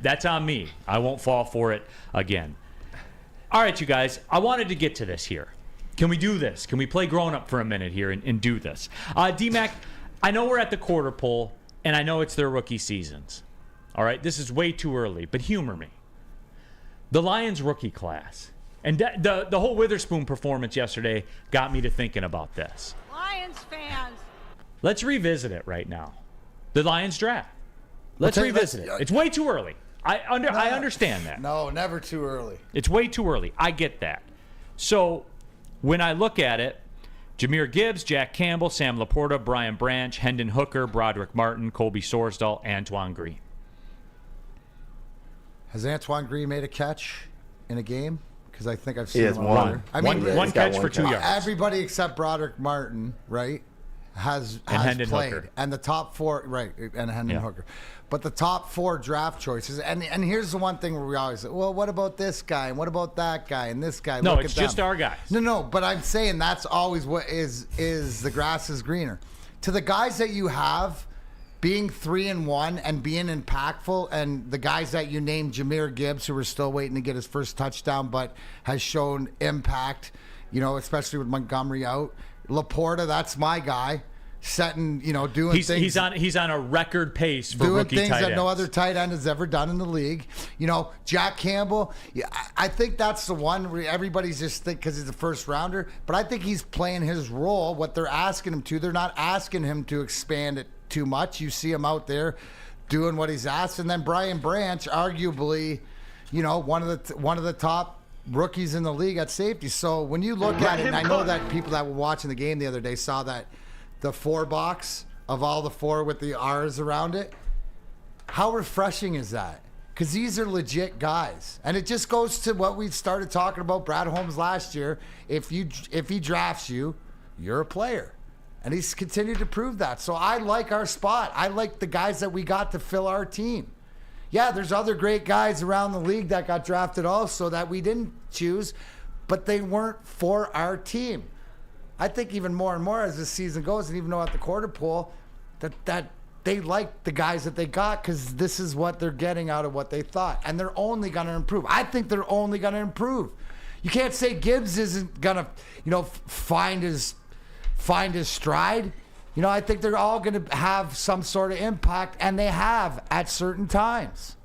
That's on me. I won't fall for it again. All right, you guys. I wanted to get to this here. Can we do this? Can we play grown up for a minute here and do this? D-Mac, I know we're at the quarter pole, and I know it's their rookie seasons. All right, this is way too early, but humor me. The Lions rookie class, and the whole Witherspoon performance yesterday got me to thinking about this. Lions fans. Let's revisit it right now. The Lions draft. Let's revisit it. It's way too early. I understand that. No, never too early. It's way too early. I get that. So when I look at it, Jahmyr Gibbs, Jack Campbell, Sam Laporta, Brian Branch, Hendon Hooker, Broderick Martin, Colby Sorsdahl, Antoine Green. Has Antoine Green made a catch in a game? Because I think I've seen him one. One catch for 2 yards. Everybody except Broderick Martin, right, has Hendon played. Hooker. And the top 4, right, and Hendon Hooker. But the top 4 draft choices, and here's the one thing where we always say, well, what about this guy, and what about that guy, and this guy? No, Look it's at just them. our guys. No, but I'm saying that's always what is the grass is greener. To the guys that you have, being 3-1 and being impactful, and the guys that you named, Jahmyr Gibbs, who we're still waiting to get his first touchdown, but has shown impact, especially with Montgomery out. Laporta, that's my guy, doing things. He's on a record pace for doing rookie things tight that ends. no other tight end has ever done in the league. Jack Campbell. I think that's the one where everybody's just because he's a first rounder, but I think he's playing his role. What they're asking him to, they're not asking him to expand it too much. You see him out there doing what he's asked, and then Brian Branch, arguably, one of the top rookies in the league at safety. So when you look at it, and I know that people that were watching the game the other day saw that the 4 box of all the 4 with the R's around it. How refreshing is that? Because these are legit guys, and it just goes to what we started talking about Brad Holmes last year. If he drafts you, you're a player. And he's continued to prove that. So I like our spot. I like the guys that we got to fill our team. Yeah, there's other great guys around the league that got drafted also that we didn't choose, but they weren't for our team. I think even more and more as the season goes, and even though at the quarter pole, that they like the guys that they got because this is what they're getting out of what they thought. And they're only going to improve. I think they're only going to improve. You can't say Gibbs isn't going to, find his stride. I think they're all going to have some sort of impact, and they have at certain times.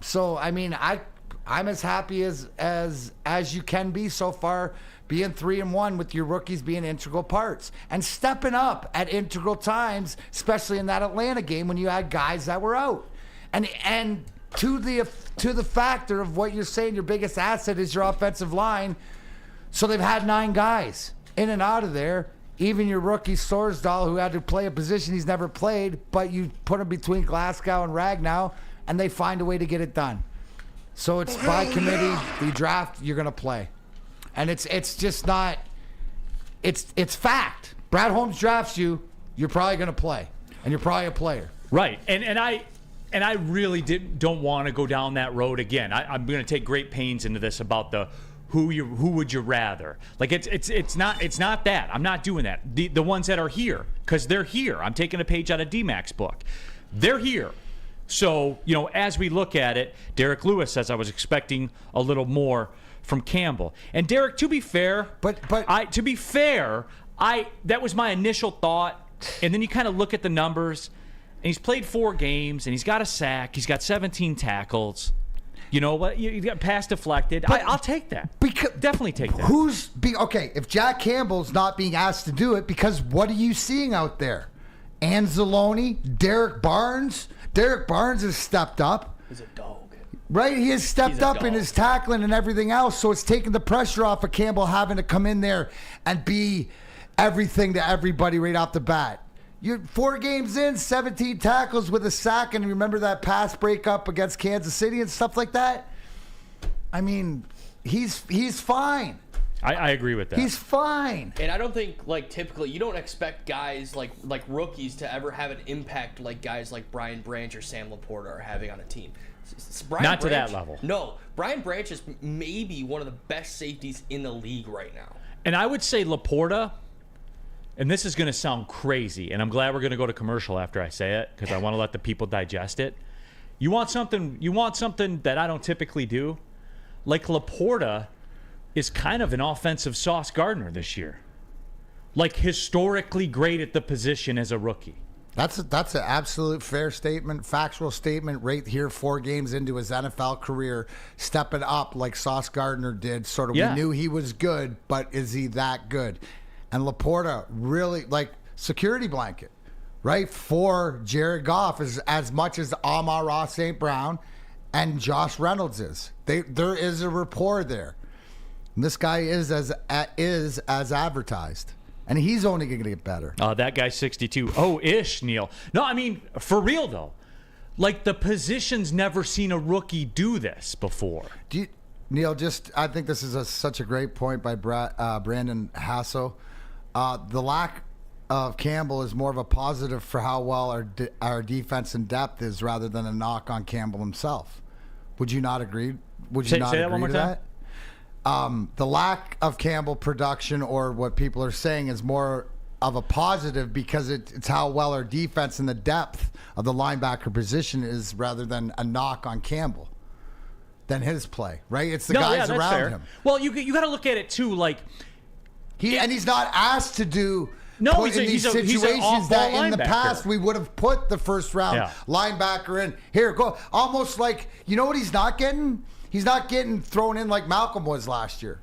So, I mean, I'm as happy as you can be so far, being 3-1 with your rookies being integral parts and stepping up at integral times, especially in that Atlanta game when you had guys that were out. And to the factor of what you're saying, your biggest asset is your offensive line. So they've had 9 guys in and out of there. Even your rookie Sorsdahl, who had to play a position he's never played, but you put him between Glasgow and Ragnow, and they find a way to get it done. So it's by committee. The draft, you're going to play. And it's just not – it's fact. Brad Holmes drafts you, you're probably going to play, and you're probably a player. Right, and I really don't want to go down that road again. I'm going to take great pains into this about the who would you rather. Like it's not that. I'm not doing that. The ones that are here, because they're here. I'm taking a page out of D-Mac's book. They're here. So, as we look at it, Derek Lewis says I was expecting a little more from Campbell. And Derek, to be fair, that was my initial thought. And then you kind of look at the numbers, and he's played 4 games, and he's got a sack. He's got 17 tackles. You know what? You got pass deflected. I'll take that. Definitely take that. Okay, if Jack Campbell's not being asked to do it, because what are you seeing out there? Anzalone, Derek Barnes. Derek Barnes has stepped up. He's a dog. Right? He has stepped up in his tackling and everything else, so it's taken the pressure off of Campbell having to come in there and be everything to everybody right off the bat. You're 4 games in, 17 tackles with a sack, and remember that pass breakup against Kansas City and stuff like that? I mean, he's fine. I agree with that. He's fine. And I don't think, typically, you don't expect guys like rookies to ever have an impact like guys like Brian Branch or Sam Laporta are having on a team. Not to that level. No. Brian Branch is maybe one of the best safeties in the league right now. And I would say Laporta, and this is going to sound crazy, and I'm glad we're going to go to commercial after I say it, because I want to let the people digest it. You want something that I don't typically do? Like Laporta is kind of an offensive Sauce Gardner this year. Like historically great at the position as a rookie. That's an absolute fair statement, factual statement right here, 4 games into his NFL career, stepping up like Sauce Gardner did. Sort of, we knew he was good, but is he that good? And Laporta really, security blanket, right, for Jared Goff as much as Amon-Ra St. Brown and Josh Reynolds is. There is a rapport there. And this guy is as advertised. And he's only going to get better. That guy's 62. Oh-ish, Neal. No, I mean, for real, though. The position's never seen a rookie do this before. Neal, I think this is such a great point by Brandon Hasso. The lack of Campbell is more of a positive for how well our defense and depth is rather than a knock on Campbell himself. Would you not agree? Say that one more time? The lack of Campbell production, or what people are saying, is more of a positive because it's how well our defense and the depth of the linebacker position is rather than a knock on Campbell than his play, right? It's the guys around him. Well, you got to look at it too, he's not asked to do. No, in these situations that in the past we would have put the first round linebacker in. Here, go. Almost like, you know what he's not getting? He's not getting thrown in like Malcolm was last year.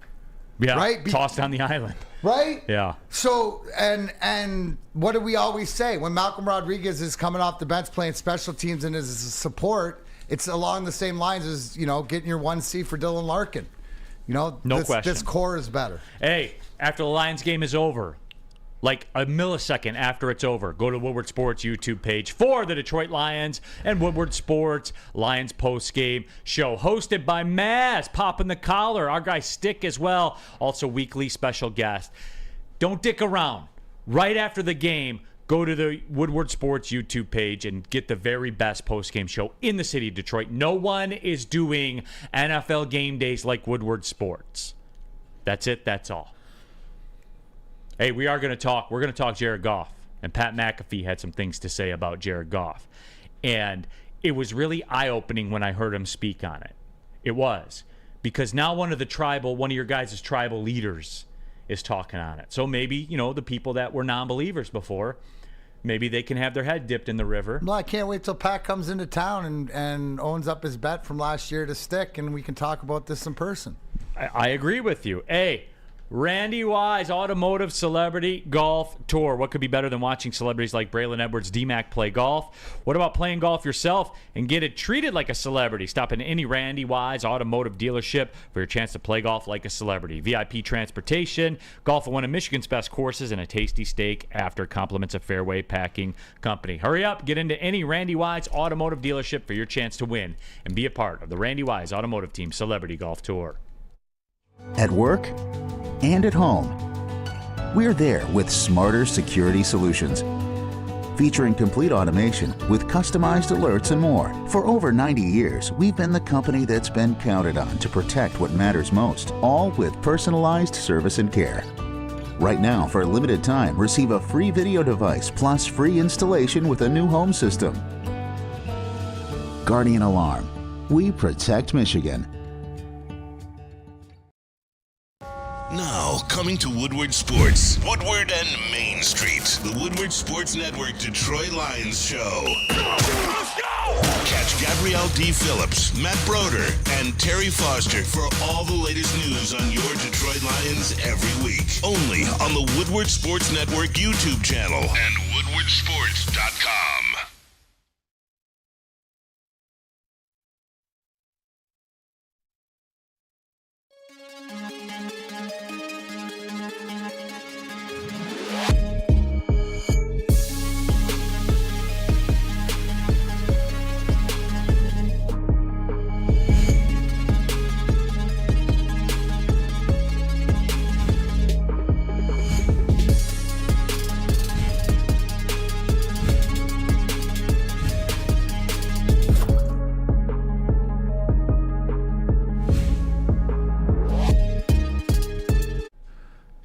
Yeah, right? Tossed down the island. Right? Yeah. So, and what do we always say? When Malcolm Rodriguez is coming off the bench playing special teams and as a support, it's along the same lines as, getting your 1C for Dylan Larkin. No question. This core is better. Hey, after the Lions game is over, like a millisecond after it's over, go to Woodward Sports YouTube page for the Detroit Lions and Woodward Sports Lions post-game show, hosted by Maz, popping the collar, our guy Stick as well, also weekly special guest. Don't dick around. Right after the game, go to the Woodward Sports YouTube page and get the very best post-game show in the city of Detroit. No one is doing NFL game days like Woodward Sports. That's it. That's all. Hey, we're going to talk Jared Goff. And Pat McAfee had some things to say about Jared Goff. And it was really eye-opening when I heard him speak on it. It was. Because now one of your guys' tribal leaders is talking on it. So maybe, the people that were non-believers before, maybe they can have their head dipped in the river. Well, I can't wait till Pat comes into town and owns up his bet from last year to stick, and we can talk about this in person. I agree with you. Hey, Randy Wise Automotive Celebrity Golf Tour. What could be better than watching celebrities like Braylon Edwards, D-Mac play golf? What about playing golf yourself and get it treated like a celebrity? Stop in any Randy Wise Automotive dealership for your chance to play golf like a celebrity. VIP transportation, golf at one of Michigan's best courses, and a tasty steak after compliments of Fairway Packing Company. Hurry up, get into any Randy Wise Automotive dealership for your chance to win and be a part of the Randy Wise Automotive Team Celebrity Golf Tour. At work and at home. We're there with smarter security solutions. Featuring complete automation with customized alerts and more. For over 90 years, we've been the company that's been counted on to protect what matters most, all with personalized service and care. Right now, for a limited time, receive a free video device plus free installation with a new home system. Guardian Alarm. We protect Michigan. Now, coming to Woodward Sports, Woodward and Main Street, the Woodward Sports Network Detroit Lions Show. Let's go! Catch Gabrielle D. Phillips, Matt Broder, and Terry Foster for all the latest news on your Detroit Lions every week. Only on the Woodward Sports Network YouTube channel and woodwardsports.com.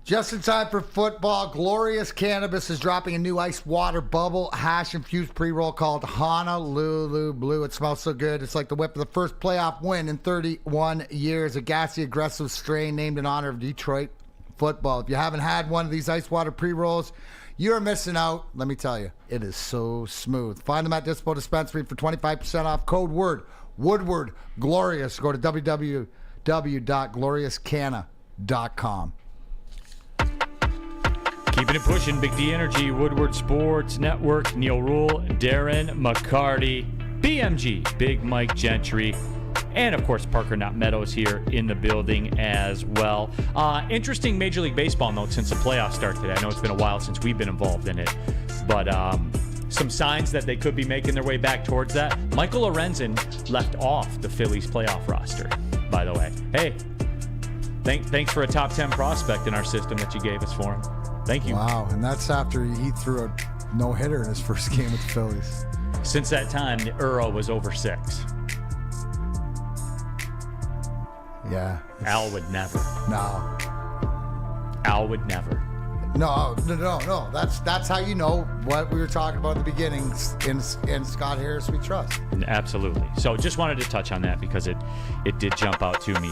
Just in time for football, Glorious Cannabis is dropping a new ice water bubble hash-infused pre-roll called Honolulu Blue. It smells so good. It's like the whip of the first playoff win in 31 years. A gassy, aggressive strain named in honor of Detroit football. If you haven't had one of these ice water pre-rolls, you're missing out. Let me tell you, it is so smooth. Find them at Dispo Dispensary for 25% off. Code word Woodward Glorious. Go to www.gloriouscanna.com. Keeping it pushing, Big D Energy, Woodward Sports Network, Neal, Rhul, Darren, McCarty, BMG, Big Mike Gentry, and of course Parker Knott Meadows here in the building as well. Interesting Major League Baseball note since the playoffs start today. I know it's been a while since we've been involved in it, but some signs that they could be making their way back towards that. Michael Lorenzen left off the Phillies playoff roster, by the way. Hey, thanks for a top 10 prospect in our system that you gave us for him. Thank you. Wow, and that's after he threw a no-hitter in his first game with the Phillies. Since that time, the ERA was over 6. Yeah. Al would never. No. Al would never. No. That's how you know what we were talking about at the beginning. In Scott Harris, we trust. Absolutely. So just wanted to touch on that because it did jump out to me.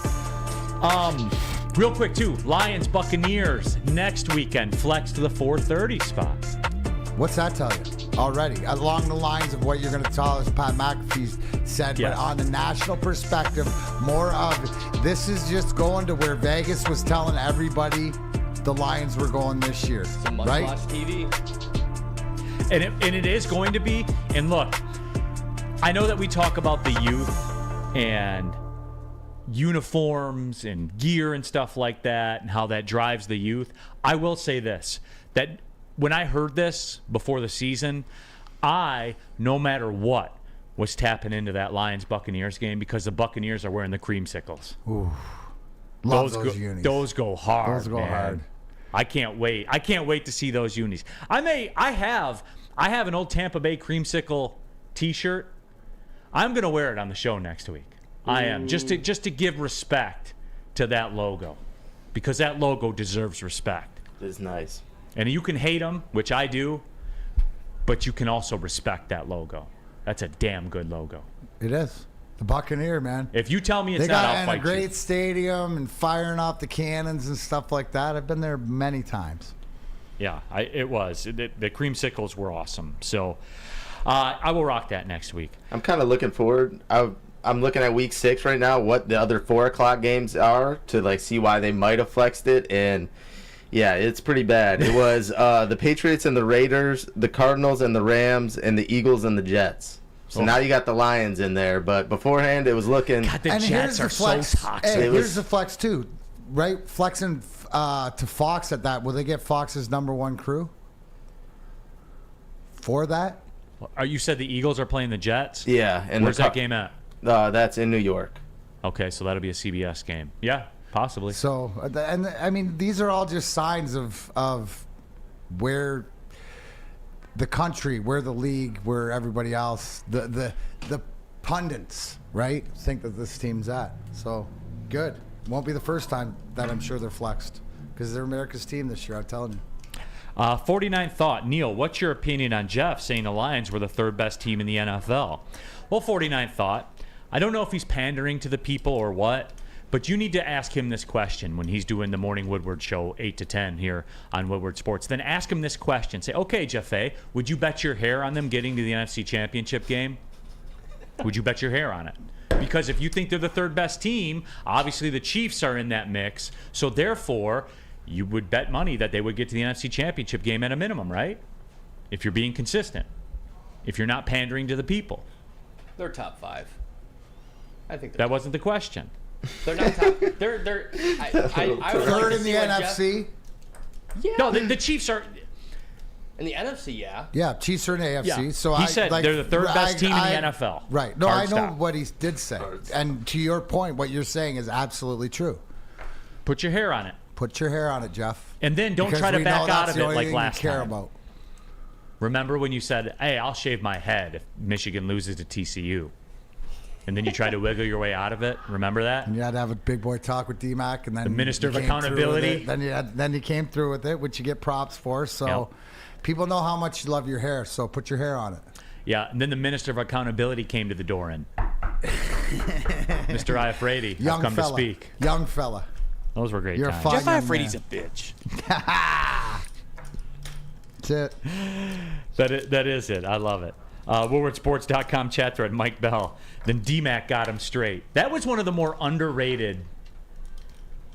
Real quick, too, Lions-Buccaneers next weekend, flex to the 4:30 spot. What's that tell you already? Along the lines of what you're going to tell us, Pat McAfee said, Yes. But on the national perspective, more of this is just going to where Vegas was telling everybody the Lions were going this year. Some must-watch TV. And it is going to be, and look, I know that we talk about the youth and uniforms and gear and stuff like that and how that drives the youth. I will say this, that when I heard this before the season, I, no matter what, was tapping into that Lions-Buccaneers game because the Buccaneers are wearing the creamsicles. Ooh, love those unis. Those go hard. Those go man. hard. I can't wait. I can't wait to see those unis. I have an old Tampa Bay creamsicle T-shirt. I'm gonna wear it on the show next week. I am just to give respect to that logo, because that logo deserves respect. It's nice. And you can hate them, which I do, but you can also respect that logo. That's a damn good logo. It is. The Buccaneer, man. If you tell me it's not, I'll fight you. They got a great stadium and firing off the cannons and stuff like that. I've been there many times. Yeah, it was. The creamsicles were awesome. So I will rock that next week. I'm kind of looking forward. I'm looking at week 6 right now, what the other 4 o'clock games are, to like see why they might have flexed it. And yeah, it's pretty bad. It was the Patriots and the Raiders, the Cardinals and the Rams, and the Eagles and the Jets. So now you got the Lions in there, but beforehand it was looking. God, the Jets are so toxic. Hey, here's the flex too, right? Flexing to Fox at that. Will they get Fox's #1 crew for that? You said the Eagles are playing the Jets? Yeah. And where's that game at? That's in New York. Okay, so that'll be a CBS game. Yeah. Possibly. So, and I mean, these are all just signs of where the country, where the league, where everybody else, the pundits, right, think that this team's at. So, good. Won't be the first time that I'm sure they're flexed because they're America's team this year, I'm telling you. 49th thought. Neal, what's your opinion on Jeff saying the Lions were the third best team in the NFL? Well, 49th thought. I don't know if he's pandering to the people or what, but you need to ask him this question when he's doing the Morning Woodward show 8 to 10 here on Woodward Sports. Then ask him this question. Say, okay, Jeff A., would you bet your hair on them getting to the NFC Championship game? Would you bet your hair on it? Because if you think they're the third best team, obviously the Chiefs are in that mix. So therefore, you would bet money that they would get to the NFC Championship game at a minimum, right? If you're being consistent. If you're not pandering to the people. They're top 5. I think that wasn't the question. They're not top. They're. I would third like to in the see what NFC. Yeah. No, the Chiefs are. In the NFC, yeah. Yeah, Chiefs are in the AFC. Yeah. So he said they're the third best team in the NFL. Right. No, Hard I know stop. what he did say. And to your point, what you're saying is absolutely true. Put your hair on it. Put your hair on it, Jeff. And then don't Because try to we back know out that's of the it only like thing last you care time. about. Remember when you said, hey, I'll shave my head if Michigan loses to TCU? And then you tried to wiggle your way out of it. Remember that? And you had to have a big boy talk with D-Mac, and then The minister you of came through with accountability. it. Then you came through with it, which you get props for. So Yep. people know how much you love your hair. So put your hair on it. Yeah, and then the minister of accountability came to the door and Mr. Iafredi has come to speak. Young fella. Those were great You're a times. fine Jeff young Iafredi's man. a bitch. That's it. That is it. I love it. WoodwardSports.com chat thread, Mike Bell. Then D-Mac got him straight. That was one of the more underrated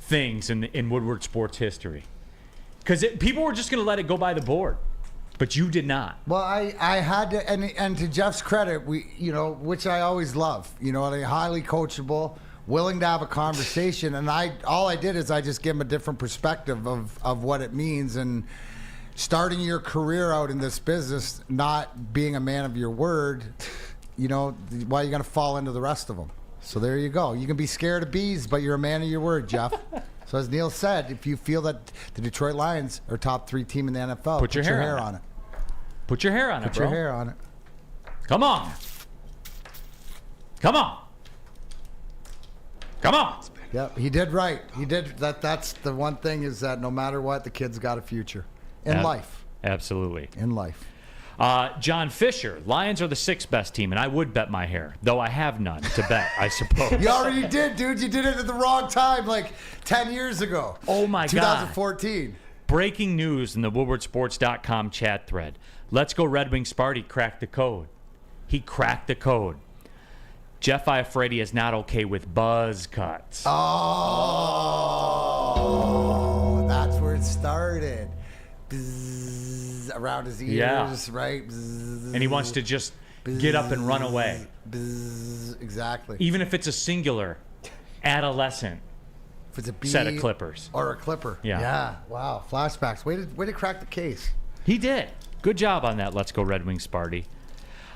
things in Woodward Sports history. Because people were just going to let it go by the board. But you did not. Well, I had to, and to Jeff's credit, which I always love, highly coachable, willing to have a conversation, and all I did is I just give him a different perspective of what it means, and starting your career out in this business, not being a man of your word, why are you going to fall into the rest of them? So there you go. You can be scared of bees, but you're a man of your word, Jeff. So as Neal said, if you feel that the Detroit Lions are top 3 team in the NFL, put your hair on it. Put your hair on it, Put bro. your hair on it. Come on. Come on. Come on. Yep, he did right. He did that. That's the one thing is that no matter what, the kid's got a future in life. Absolutely. In life. John Fisher, Lions are the 6th best team, and I would bet my hair, though I have none to bet, I suppose. You already did, dude. You did it at the wrong time, like 10 years ago. Oh, my God. 2014. Breaking news in the WoodwardSports.com chat thread. Let's Go Red Wing Sparty cracked the code. He cracked the code. Jeff Iafredi is not okay with buzz cuts. Oh, that's where it started. Bzzz, around his ears, right? Bzzz, And he wants to just get up and run away. Bzzz, exactly. Even if it's a singular adolescent If it's a bee set of clippers. or a clipper. Yeah. Yeah. Wow. Flashbacks. Way to crack the case. He did. Good job on that Let's Go Red Wing Sparty.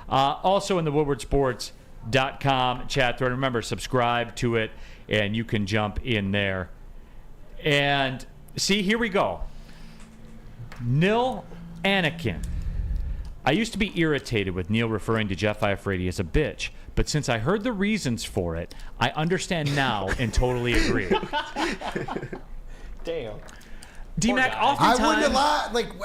Also in the WoodwardSports.com chat thread. Remember, subscribe to it, and you can jump in there. And see, here we go. Nil Anakin. I used to be irritated with Neal referring to Jeff Iafredi as a bitch, but since I heard the reasons for it, I understand now and totally agree. Damn. D-Mac, oftentimes...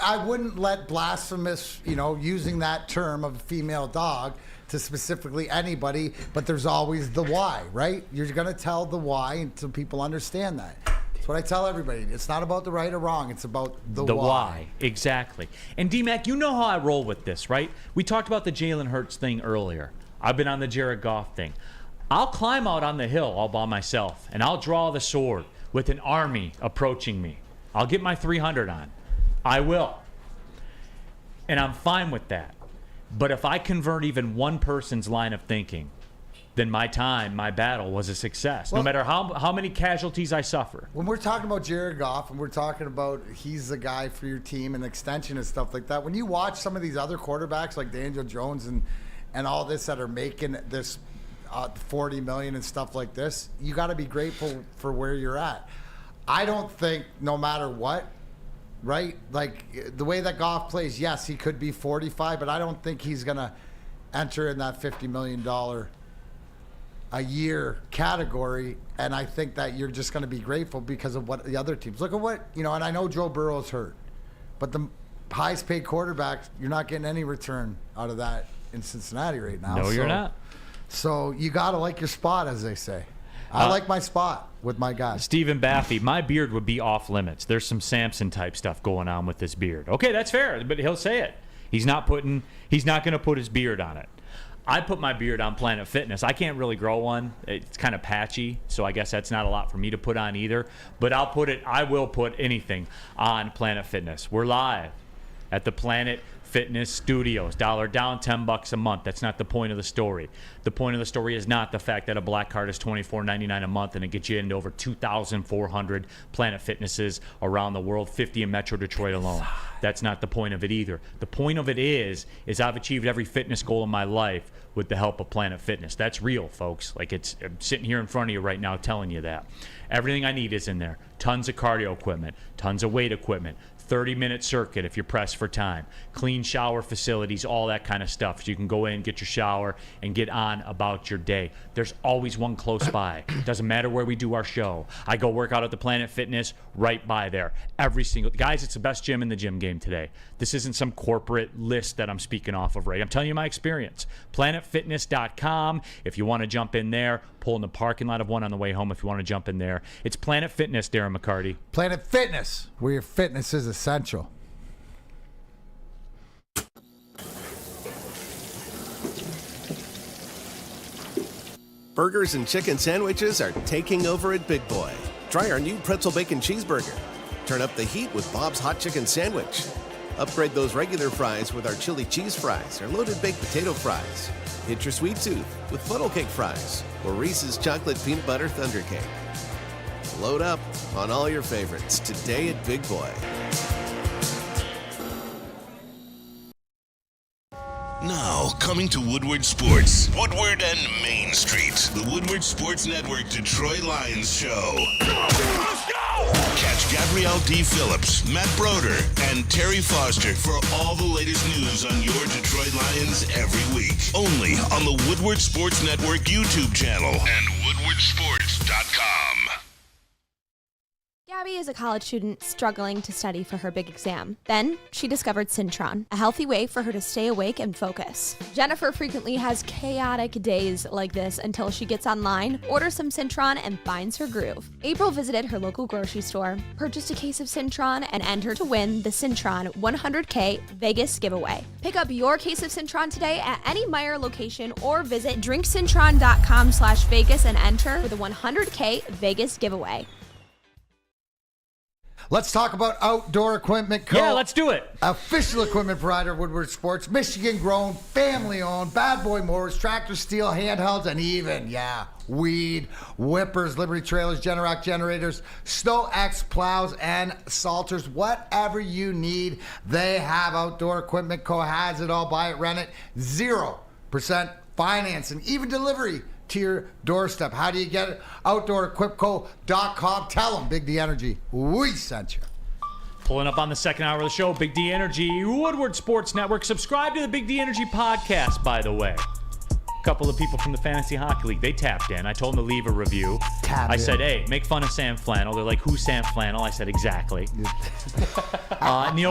I wouldn't let blasphemous, using that term of a female dog to specifically anybody, but there's always the why, right? You're going to tell the why until people understand that. That's what I tell everybody. It's not about the right or wrong. It's about the why. Exactly. And D-Mac, you know how I roll with this, right? We talked about the Jalen Hurts thing earlier. I've been on the Jared Goff thing. I'll climb out on the hill all by myself, and I'll draw the sword with an army approaching me. I'll get my 300 on. I will. And I'm fine with that. But if I convert even one person's line of thinking, then my battle was a success, no matter how many casualties I suffer. When we're talking about Jared Goff and we're talking about he's the guy for your team and extension and stuff like that, when you watch some of these other quarterbacks like Daniel Jones and all this that are making this $40 million and stuff like this, you got to be grateful for where you're at. I don't think no matter what, right? Like the way that Goff plays, yes, he could be 45, but I don't think he's going to enter in that $50 million a year category. And I think that you're just going to be grateful because of what the other teams. Look at what, and I know Joe Burrow's hurt, but the highest paid quarterback, you're not getting any return out of that in Cincinnati right now. No, you're not. So you got to like your spot, as they say. I like my spot with my guys. Stephen Baffy, my beard would be off limits. There's some Samson type stuff going on with this beard. Okay, that's fair, but he'll say it. He's not going to put his beard on it. I put my beard on Planet Fitness. I can't really grow one. It's kind of patchy, so I guess that's not a lot for me to put on either. But I will put anything on Planet Fitness. We're live at the Planet Fitness Studios. $1 down, $10 a month. That's not the point of the story. The point of the story is not the fact that a black card is $24.99 a month and it gets you into over 2,400 Planet Fitnesses around the world, 50 in Metro Detroit alone. That's not the point of it either. The point of it is I've achieved every fitness goal in my life with the help of Planet Fitness. That's real, folks. Like I'm sitting here in front of you right now telling you that. Everything I need is in there. Tons of cardio equipment, tons of weight equipment, 30-minute circuit if you're pressed for time, clean shower facilities, all that kind of stuff. So you can go in, get your shower, and get on about your day. There's always one close by. Doesn't matter where we do our show. I go work out at the Planet Fitness right by there. Guys, it's the best gym in the gym game today. This isn't some corporate list that I'm speaking off of, right? I'm telling you my experience. PlanetFitness.com if you want to jump in there. Pull in the parking lot of one on the way home if you want to jump in there. It's Planet Fitness, Darren McCarty. Planet Fitness, where your fitness is essential. Burgers and chicken sandwiches are taking over at Big Boy. Try our new pretzel bacon cheeseburger. Turn up the heat with Bob's Hot Chicken Sandwich. Upgrade those regular fries with our chili cheese fries or loaded baked potato fries. Hit your sweet tooth with funnel cake fries or Reese's chocolate peanut butter thunder cake. Load up on all your favorites today at Big Boy. Now, coming to Woodward Sports, Woodward and Main Street, the Woodward Sports Network Detroit Lions Show. Let's go! Catch Gabrielle D. Phillips, Matt Broder, and Terry Foster for all the latest news on your Detroit Lions every week. Only on the Woodward Sports Network YouTube channel and woodwardsports.com. Gabby is a college student struggling to study for her big exam. Then she discovered Syntron, a healthy way for her to stay awake and focus. Jennifer frequently has chaotic days like this until she gets online, orders some Syntron, and finds her groove. April visited her local grocery store, purchased a case of Syntron, and entered to win the Syntron 100K Vegas giveaway. Pick up your case of Syntron today at any Meijer location or visit drinksyntron.com/Vegas and enter for the 100K Vegas giveaway. Let's talk about Outdoor Equipment Co. Yeah, let's do it. Official equipment provider of Woodward Sports, Michigan-grown, family-owned, bad boy mowers, tractor steel, handhelds, and even, weed, whippers, Liberty trailers, Generac generators, Snow X plows, and salters. Whatever you need, they have. Outdoor Equipment Co. has it all. Buy it, rent it. 0% financing, even delivery to your doorstep. How do you get it? OutdoorEquipCo.com. Tell them Big D Energy, we sent you. Pulling up on the second hour of the show, Big D Energy, Woodward Sports Network. Subscribe to the Big D Energy podcast, by the way. A couple of people from the Fantasy Hockey League, they tapped in. I told them to leave a review. I said, hey, make fun of Sam Flannel. They're like, who's Sam Flannel? I said, exactly. Neal,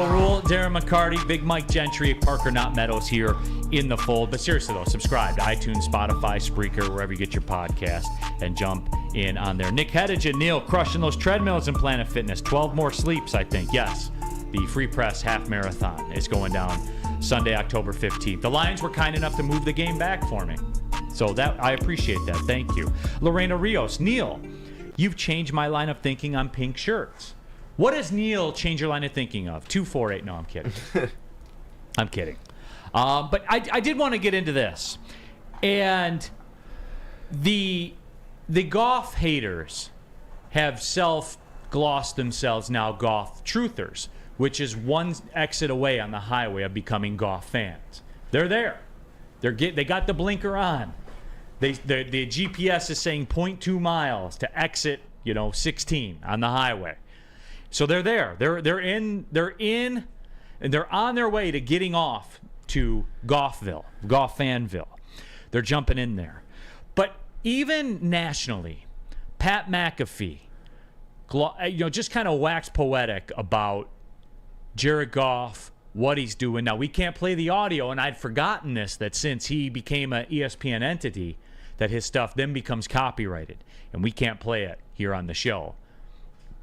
Rhul, Darren McCarty, Big Mike Gentry, Parker Not Meadows here in the fold. But seriously, though, subscribe to iTunes, Spotify, Spreaker, wherever you get your podcast, and jump in on there. Nick Hedage and Neal crushing those treadmills in Planet Fitness. 12 more sleeps, I think. Yes, the Free Press Half Marathon is going down Sunday, October 15th. The Lions were kind enough to move the game back for me. So that I appreciate that. Thank you. Lorena Rios. Neal, you've changed my line of thinking on pink shirts. What does Neal change your line of thinking of? 248. No, I'm kidding. I'm kidding. But I did want to get into this. And the Goff haters have self-glossed themselves now Goff truthers, which is one exit away on the highway of becoming Goff fans. They're there. They got the blinker on. The GPS is saying 0.2 miles to exit, 16 on the highway. So they're there. They're in, and they're on their way to getting off to Goffanville. They're jumping in there. But even nationally, Pat McAfee, just kind of waxed poetic about Jared Goff, what he's doing. Now, we can't play the audio, and I'd forgotten this, that since he became an ESPN entity, that his stuff then becomes copyrighted, and we can't play it here on the show.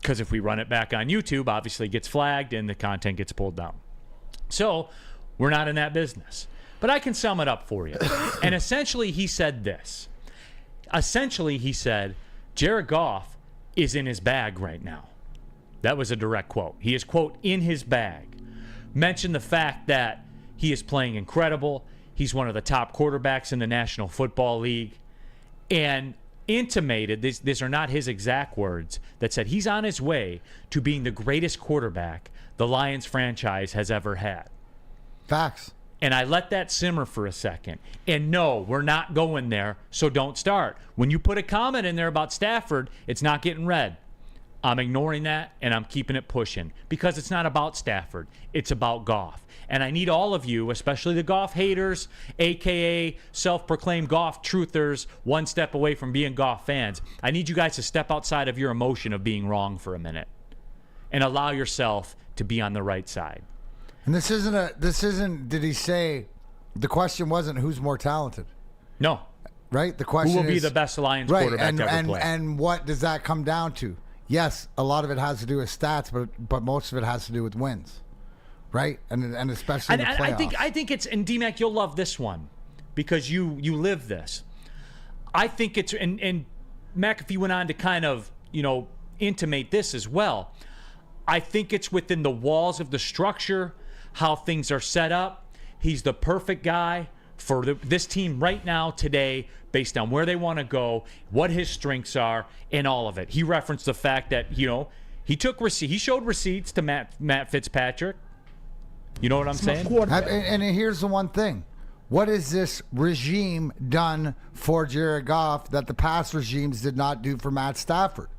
Because if we run it back on YouTube, obviously it gets flagged and the content gets pulled down. So we're not in that business. But I can sum it up for you. And essentially he said this. Essentially he said, Jared Goff is in his bag right now. That was a direct quote. He is, quote, in his bag. Mentioned the fact that he is playing incredible. He's one of the top quarterbacks in the National Football League. And intimated, these are not his exact words, that said he's on his way to being the greatest quarterback the Lions franchise has ever had. Facts. And I let that simmer for a second. And no, we're not going there, so don't start. When you put a comment in there about Stafford, it's not getting read. I'm ignoring that, and I'm keeping it pushing because it's not about Stafford. It's about Goff. And I need all of you, especially the Goff haters, a.k.a. self-proclaimed Goff truthers, one step away from being Goff fans. I need you guys to step outside of your emotion of being wrong for a minute and allow yourself to be on the right side. And this isn't, did he say, the question wasn't who's more talented? No. Right? The question is, who will be the best Lions quarterback ever play? And what does that come down to? Yes, a lot of it has to do with stats, but most of it has to do with wins, right? And especially in the playoffs. I think it's, and D-Mac, you'll love this one because you live this. I think it's, and McAfee went on to kind of, intimate this as well. I think it's within the walls of the structure, how things are set up. He's the perfect guy for this team right now, today, based on where they want to go, what his strengths are, and all of it. He referenced the fact that, he showed receipts to Matt Fitzpatrick. You know what I'm saying? And here's the one thing. What has this regime done for Jared Goff that the past regimes did not do for Matt Stafford,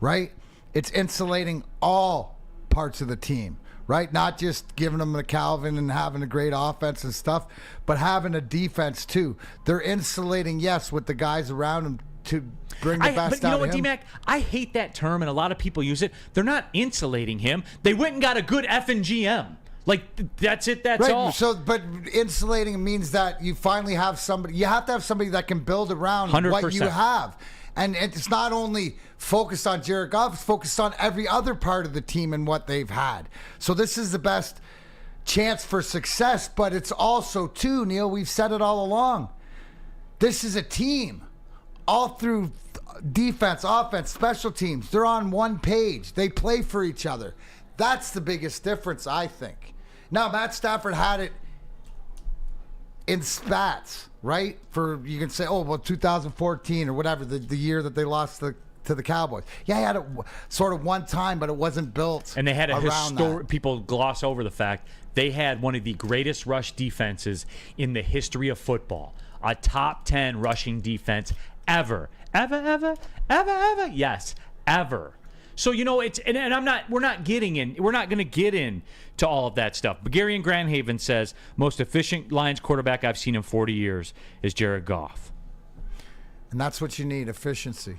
right? It's insulating all parts of the team, right? Not just giving them a Calvin and having a great offense and stuff, but having a defense too. They're insulating, yes, with the guys around them to bring the best out of him. But you know what, D-Mac? I hate that term, and a lot of people use it. They're not insulating him. They went and got a good effing GM. Like, that's it, that's all. So, but insulating means that you finally have somebody, you have to have somebody that can build around 100%. What you have. And it's not only focused on Jared Goff, it's focused on every other part of the team and what they've had. So this is the best chance for success, but it's also, too, Neal, we've said it all along. This is a team. All through defense, offense, special teams, they're on one page. They play for each other. That's the biggest difference, I think. Now, Matt Stafford had it in spats, right? You can say, 2014 or whatever, the year that they lost to the Cowboys. Yeah, he had it sort of one time, but it wasn't built. And they had a historic. People gloss over the fact they had one of the greatest rush defenses in the history of football. A top 10 rushing defense ever. Ever? Yes, ever. So, it's, and we're not going to get in to all of that stuff. But Gary and Grandhaven says, most efficient Lions quarterback I've seen in 40 years is Jared Goff. And that's what you need, efficiency.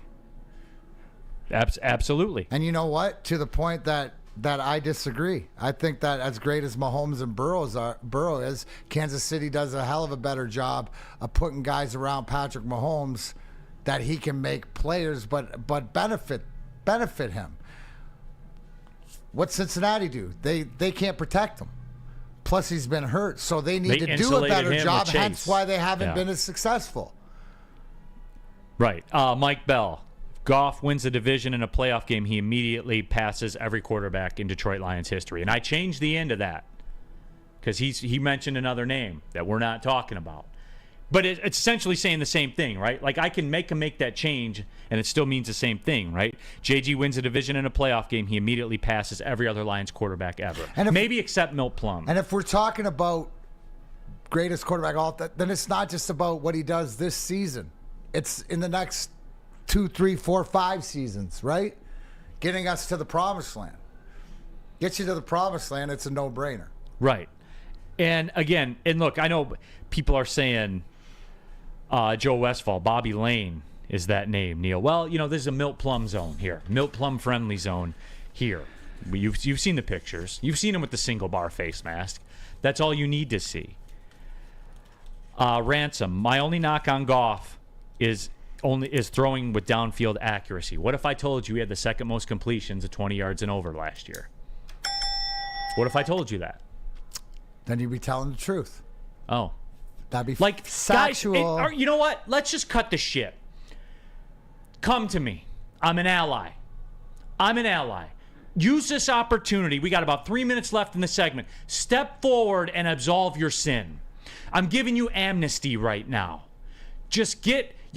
Absolutely. And you know what? To the point that I disagree. I think that as great as Mahomes and Burrow is, Kansas City does a hell of a better job of putting guys around Patrick Mahomes that he can make players, but benefit him. What's Cincinnati do? They can't protect him. Plus he's been hurt, so they need to do a better job, hence why they haven't been as successful. Right. Mike Bell. Goff wins the division in a playoff game, he immediately passes every quarterback in Detroit Lions history. And I changed the end of that because he mentioned another name that we're not talking about. But it's essentially saying the same thing, right? Like, I can make that change, and it still means the same thing, right? JG wins a division in a playoff game. He immediately passes every other Lions quarterback ever. Maybe except Milt Plum. And if we're talking about greatest quarterback, then it's not just about what he does this season. it's in the next 2, 3, 4, 5 seasons, right? Getting us to the promised land. Get you to the promised land, it's a no-brainer. Right. And again, and look, I know people are saying Joe Westfall, Bobby Lane is that name, Neal. Well, there's a Milt Plum zone here, Milt Plum friendly zone here. You've seen the pictures. You've seen him with the single bar face mask. That's all you need to see. Ransom, my only knock on Goff is throwing with downfield accuracy. What if I told you he had the second most completions at 20 yards and over last year? What if I told you that? Then you'd be telling the truth. Oh. That'd be like factual. Guys, you know what? Let's just cut the shit. Come to me. I'm an ally. Use this opportunity. We got about 3 minutes left in the segment. Step forward and absolve your sin. I'm giving you amnesty right now.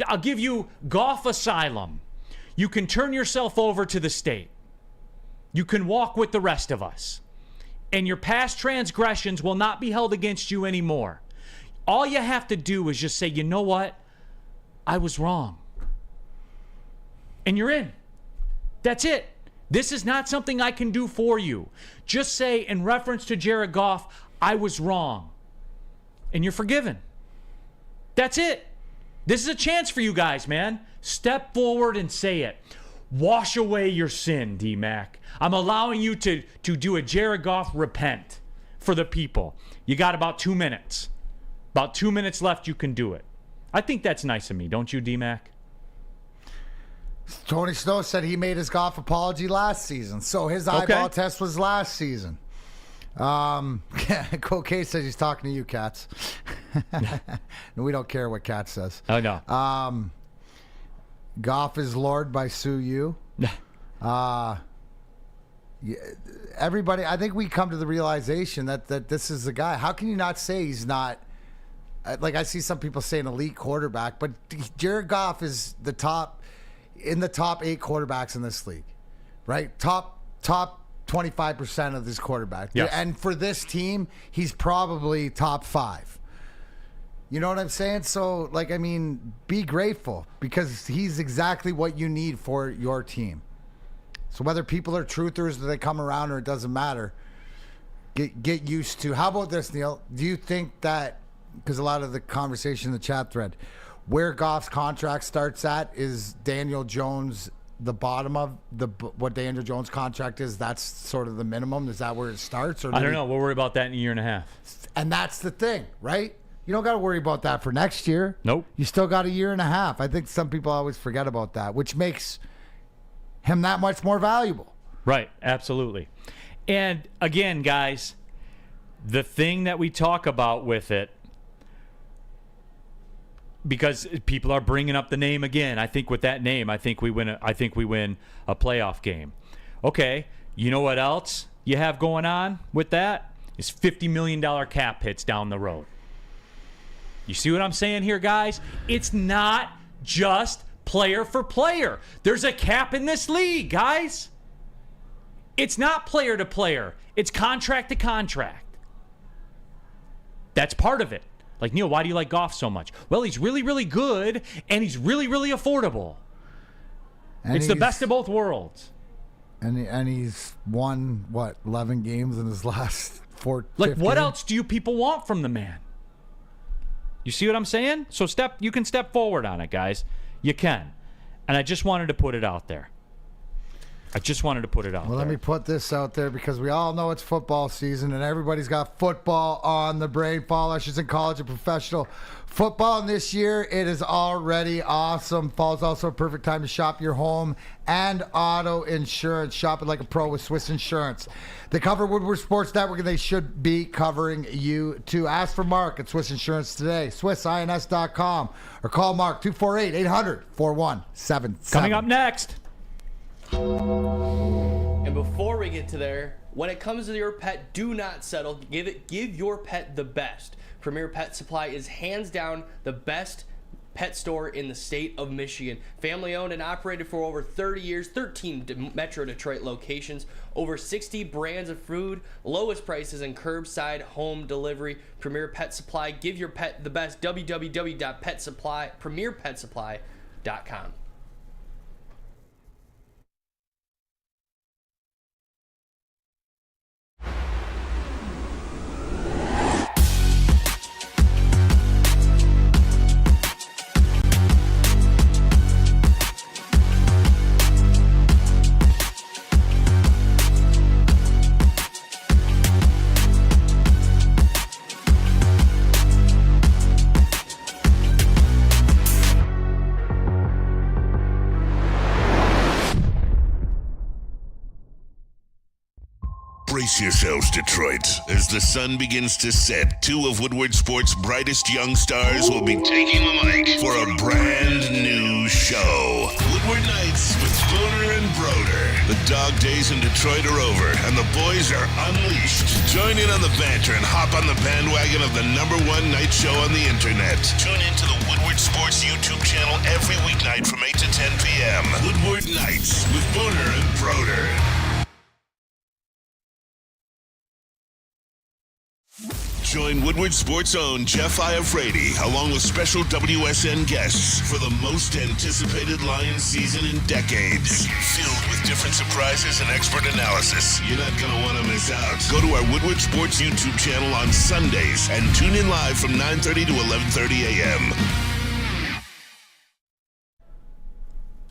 I'll give you Goff asylum. You can turn yourself over to the state. You can walk with the rest of us. And your past transgressions will not be held against you anymore. All you have to do is just say, you know what? I was wrong. And you're in. That's it. This is not something I can do for you. Just say, in reference to Jared Goff, I was wrong. And you're forgiven. That's it. This is a chance for you guys, man. Step forward and say it. Wash away your sin, D-Mac. I'm allowing you to do a Jared Goff repent for the people. You got about 2 minutes. About 2 minutes left, you can do it. I think that's nice of me, don't you, D-Mac? Tony Snow said he made his Goff apology last season, so his eyeball test was last season. Cole K says he's talking to you, Cats. We don't care what Cat says. Oh, no. Goff is Lord by Sue Yu. Everybody, I think we come to the realization that this is the guy. How can you not say he's not? Like, I see some people saying elite quarterback, but Jared Goff is in the top 8 quarterbacks in this league, right? Top 25% of this quarterback. Yes. And for this team, he's probably top 5. You know what I'm saying? So, be grateful because he's exactly what you need for your team. So whether people are truthers or they come around or it doesn't matter, get used to. How about this, Neal? Do you think that, because a lot of the conversation in the chat thread, where Goff's contract starts at is Daniel Jones the bottom of what Daniel Jones' contract is? That's sort of the minimum? Is that where it starts? Or I don't know. We'll worry about that in a year and a half. And that's the thing, right? You don't got to worry about that for next year. Nope. You still got a year and a half. I think some people always forget about that, which makes him that much more valuable. Right. Absolutely. And again, guys, the thing that we talk about with it, because people are bringing up the name again. I think with that name, I think we win a playoff game. Okay. You know what else you have going on with that? Is $50 million cap hits down the road. You see what I'm saying here, guys? It's not just player for player. There's a cap in this league, guys. It's not player to player. It's contract to contract. That's part of it. Like, Neal, why do you like Goff so much? Well, he's really, really good, and he's really, really affordable. And it's the best of both worlds. And he's won, 11 games in his last 4. Like, 15? what else do you people want from the man? You see what I'm saying? So you can step forward on it, guys. You can. And I just wanted to put it out there. Well, let me put this out there because we all know it's football season and everybody's got football on the brain. Fall Ushers in college and professional football. And this year, it is already awesome. Fall's also a perfect time to shop your home and auto insurance. Shop it like a pro with Swiss Insurance. They cover Woodward Sports Network, and they should be covering you too. Ask for Mark at Swiss Insurance today, SwissINS.com, or call Mark 248-800-4177. Coming up next. And before we get to there, when it comes to your pet, do not settle. Give your pet the best. Premier Pet Supply is hands down the best pet store in the state of Michigan. Family owned and operated for over 30 years, 13 Metro Detroit locations, over 60 brands of food, lowest prices, and curbside home delivery. Premier Pet Supply. Give your pet the best. www.premierpetsupply.com. Brace yourselves, Detroit. As the sun begins to set, two of Woodward Sports' brightest young stars will be taking the mic for a brand new show. Woodward Nights with Spooner and Broder. The dog days in Detroit are over, and the boys are unleashed. Join in on the banter and hop on the bandwagon of the #1 night show on the internet. Tune in to the Woodward Sports YouTube channel every weeknight from 8 to 10 p.m. Woodward Nights with Spooner and Broder. Join Woodward Sports' own Jeff Iafrate, along with special WSN guests, for the most anticipated Lions season in decades. Filled with different surprises and expert analysis. You're not going to want to miss out. Go to our Woodward Sports YouTube channel on Sundays and tune in live from 9:30 to 11:30 a.m.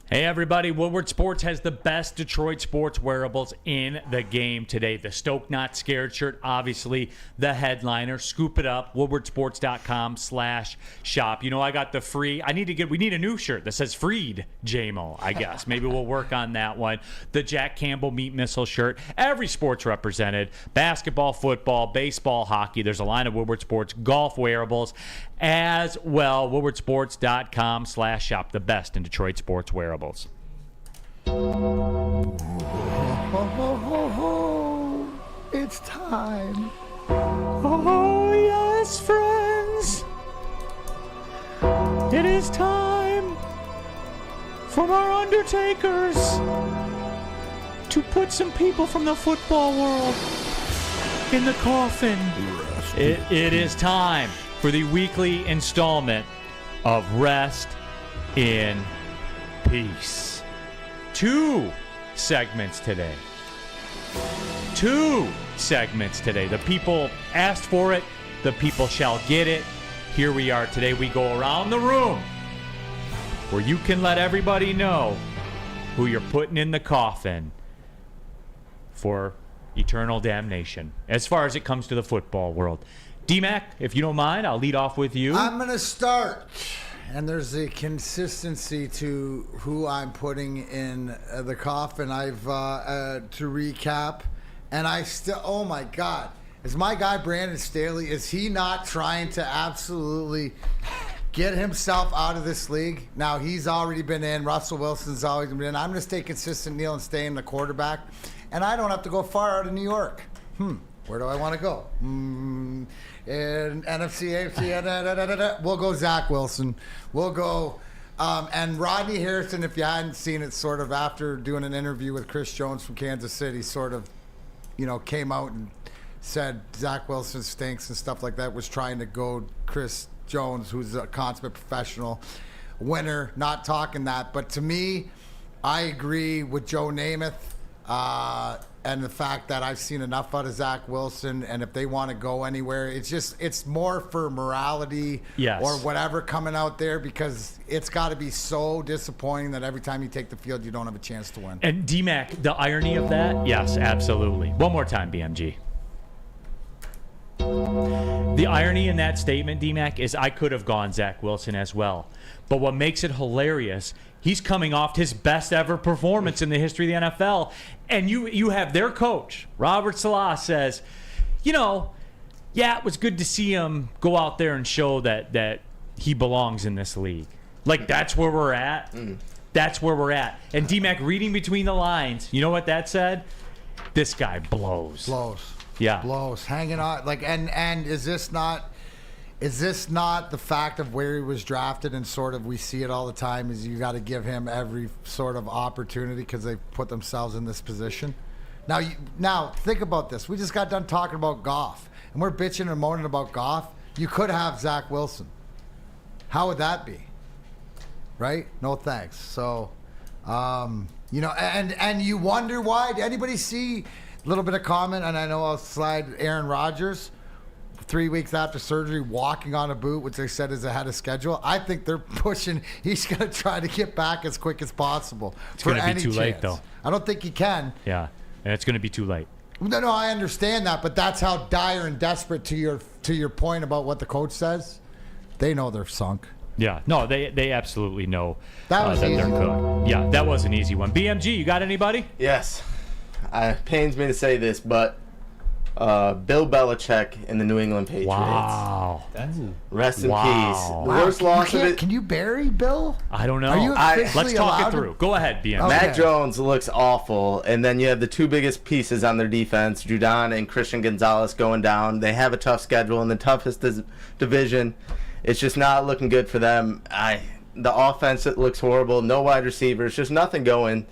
Hey everybody, Woodward Sports has the best Detroit sports wearables in the game today. The Stoke Not Scared shirt, obviously the headliner. Scoop it up, woodwardsports.com/shop. You know, I got the free, we need a new shirt that says freed JMO, I guess. Maybe we'll work on that one. The Jack Campbell Meat Missile shirt. Every sport's represented. Basketball, football, baseball, hockey. There's a line of Woodward Sports golf wearables as well. woodwardsports.com/shop. The best in Detroit sports wearables. It's time. Oh, yes, friends. It is time for our Undertakers to put some people from the football world in the coffin. It is time for the weekly installment of Rest in Peace. 2 segments today. The people asked for it. The people shall get it. Here we are today. We go around the room where you can let everybody know who you're putting in the coffin for eternal damnation, as far as it comes to the football world. D-Mac, if you don't mind, I'll lead off with you. I'm going to start. And there's a consistency to who I'm putting in the coffin. I've to recap, and I still, oh my God, is my guy Brandon Staley, is he not trying to absolutely get himself out of this league? Now, he's already been in. Russell Wilson's always been in. I'm going to stay consistent, Neal, and stay in the quarterback. And I don't have to go far out of New York. Where do I want to go? In NFC, AFC, we'll go Zach Wilson. We'll go, and Rodney Harrison, if you hadn't seen it, sort of after doing an interview with Chris Jones from Kansas City, sort of, came out and said Zach Wilson stinks and stuff like that, was trying to goad Chris Jones, who's a consummate professional winner, not talking that. But to me, I agree with Joe Namath. And the fact that I've seen enough out of Zach Wilson, and if they want to go anywhere, it's more for morality or whatever coming out there, because it's got to be so disappointing that every time you take the field, you don't have a chance to win. And D-Mac, the irony of that, yes, absolutely. One more time, BMG. The irony in that statement, D-Mac, is I could have gone Zach Wilson as well. But what makes it hilarious, he's coming off his best ever performance in the history of the NFL. And you have their coach, Robert Salah, says, it was good to see him go out there and show that he belongs in this league. Like, that's where we're at. That's where we're at. And D-Mac, reading between the lines, you know what that said? This guy blows. Blows. Yeah. Blows. Hanging on. And is this not... Is this not the fact of where he was drafted and sort of we see it all the time is you got to give him every sort of opportunity because they put themselves in this position? Now think about this. We just got done talking about Goff, and we're bitching and moaning about Goff. You could have Zach Wilson. How would that be? Right? No thanks. So, and you wonder why. Did anybody see a little bit of comment? And I know I'll slide Aaron Rodgers. 3 weeks after surgery, walking on a boot, which they said is ahead of schedule. I think they're pushing. He's going to try to get back as quick as possible. It's going to be too late, though. I don't think he can. Yeah, and it's going to be too late. No, I understand that, but that's how dire and desperate to your point about what the coach says. They know they're sunk. Yeah, no, they absolutely know that they're cooked. Yeah, that was an easy one. BMG, you got anybody? Yes. It pains me to say this, but Bill Belichick and the New England Patriots. Wow. Rest in peace. Wow. The worst loss of it. Can you bury Bill? I don't know. Are you Let's talk it through. Go ahead, BMG. Okay. Mac Jones looks awful, and then you have the two biggest pieces on their defense, Judon and Christian Gonzalez, going down. They have a tough schedule in the toughest division. It's just not looking good for them. The offense, it looks horrible. No wide receivers. Just nothing going.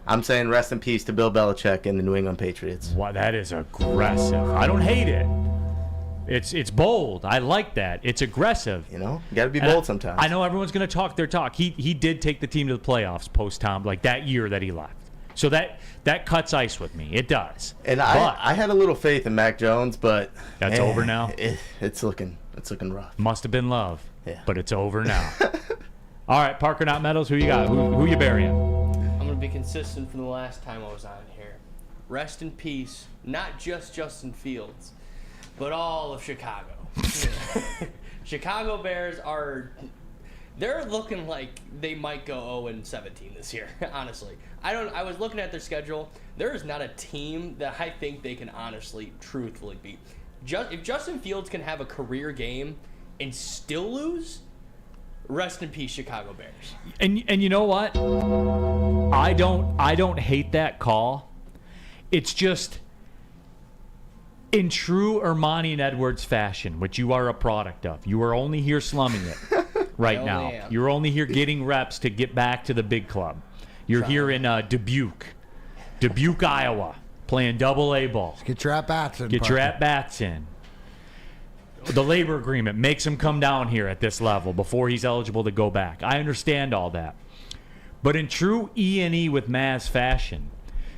I'm saying rest in peace to Bill Belichick and the New England Patriots. Wow, that is aggressive. I don't hate it. It's bold. I like that. It's aggressive. You got to be bold sometimes. I know everyone's going to talk their talk. He did take the team to the playoffs post-Tom, like that year that he left. So that cuts ice with me. It does. And I had a little faith in Mac Jones, but that's over now. It's looking rough. Must have been love. Yeah. But it's over now. All right, Parker Not Meadows, who you got? Who you burying? I'm going to be consistent from the last time I was on here. Rest in peace, not just Justin Fields, but all of Chicago. Chicago Bears they're looking like they might go 0-17 this year, honestly. I was looking at their schedule. There is not a team that I think they can honestly, truthfully beat. If Justin Fields can have a career game and still lose, rest in peace, Chicago Bears. And you know what? I don't hate that call. It's just in true Ermanni and Edwards fashion, which you are a product of. You are only here slumming it right now. You're only here getting reps to get back to the big club. You're here in Dubuque, Iowa, playing double-A ball. Get your at-bats in. Get your at-bats in. The labor agreement makes him come down here at this level before he's eligible to go back. I understand all that. But in true E&E with Maz fashion,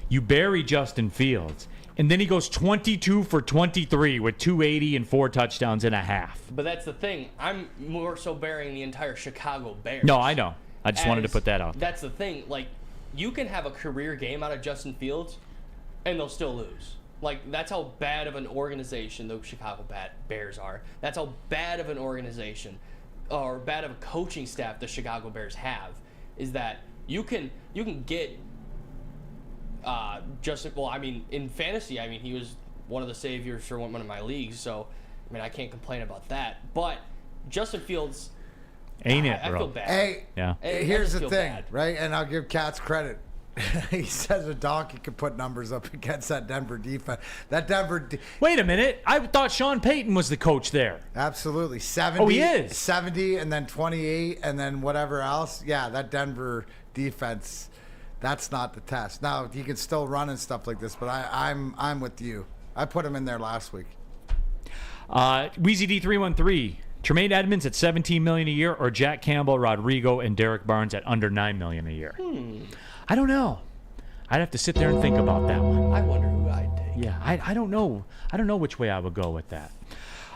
you bury Justin Fields, and then he goes 22 for 23 with 280 and 4 touchdowns and a half. But that's the thing. I'm more so burying the entire Chicago Bears. No, I know. I just wanted to put that out there. That's the thing. Like, you can have a career game out of Justin Fields, and they'll still lose. Like, that's how bad of an organization the Chicago Bears are. That's how bad of an organization or bad of a coaching staff the Chicago Bears have, is that you can get Justin. Well, I mean, in fantasy, I mean, he was one of the saviors for one of my leagues, so I mean, I can't complain about that. But Justin Fields, ain't it, bro? I feel bad. Hey, yeah. Here's the thing, right? And I'll give Katz credit. He says a donkey could put numbers up against that Denver defense. Wait a minute. I thought Sean Payton was the coach there. Absolutely. 70. Oh, he is. 70 and then 28 and then whatever else. Yeah, that Denver defense, that's not the test. Now, he can still run and stuff like this, but I'm with you. I put him in there last week. Weezy D313. Tremaine Edmonds at $17 million a year, or Jack Campbell, Rodrigo, and Derek Barnes at under $9 million a year. I don't know. I'd have to sit there and think about that one. I wonder who I'd take. Yeah, I don't know. I don't know which way I would go with that.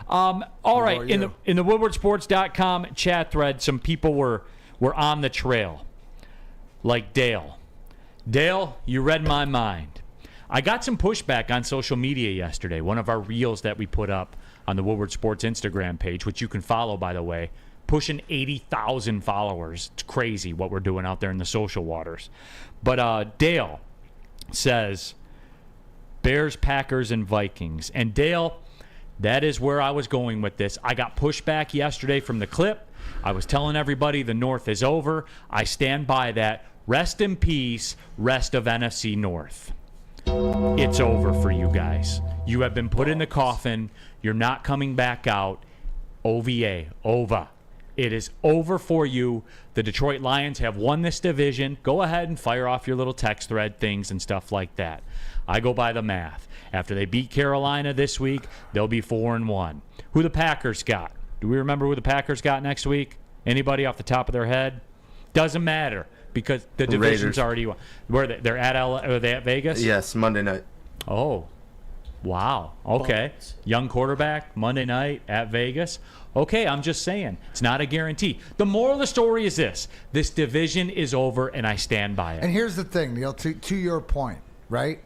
All right, in the WoodwardSports.com chat thread, some people were on the trail, like Dale. Dale, you read my mind. I got some pushback on social media yesterday. One of our reels that we put up on the Woodward Sports Instagram page, which you can follow, by the way, pushing 80,000 followers. It's crazy what we're doing out there in the social waters. But Dale says Bears, Packers, and Vikings. And Dale, that is where I was going with this. I got pushback yesterday from the clip. I was telling everybody the North is over. I stand by that. Rest in peace, rest of NFC North. It's over for you guys. You have been put in the coffin. You're not coming back out. OVA. It is over for you. The Detroit Lions have won this division. Go ahead and fire off your little text thread things and stuff like that. I go by the math. After they beat Carolina this week, they'll be 4-1. Who the Packers got? Do we remember who the Packers got next week? Anybody off the top of their head? Doesn't matter because the division's Raiders. already won. Where are they? They're at are they at Vegas? Yes, Monday night. Oh, wow. Okay. Young quarterback, Monday night at Vegas. Okay, I'm just saying. It's not a guarantee. The moral of the story is this. This division is over, and I stand by it. And here's the thing, Neal, to your point, right?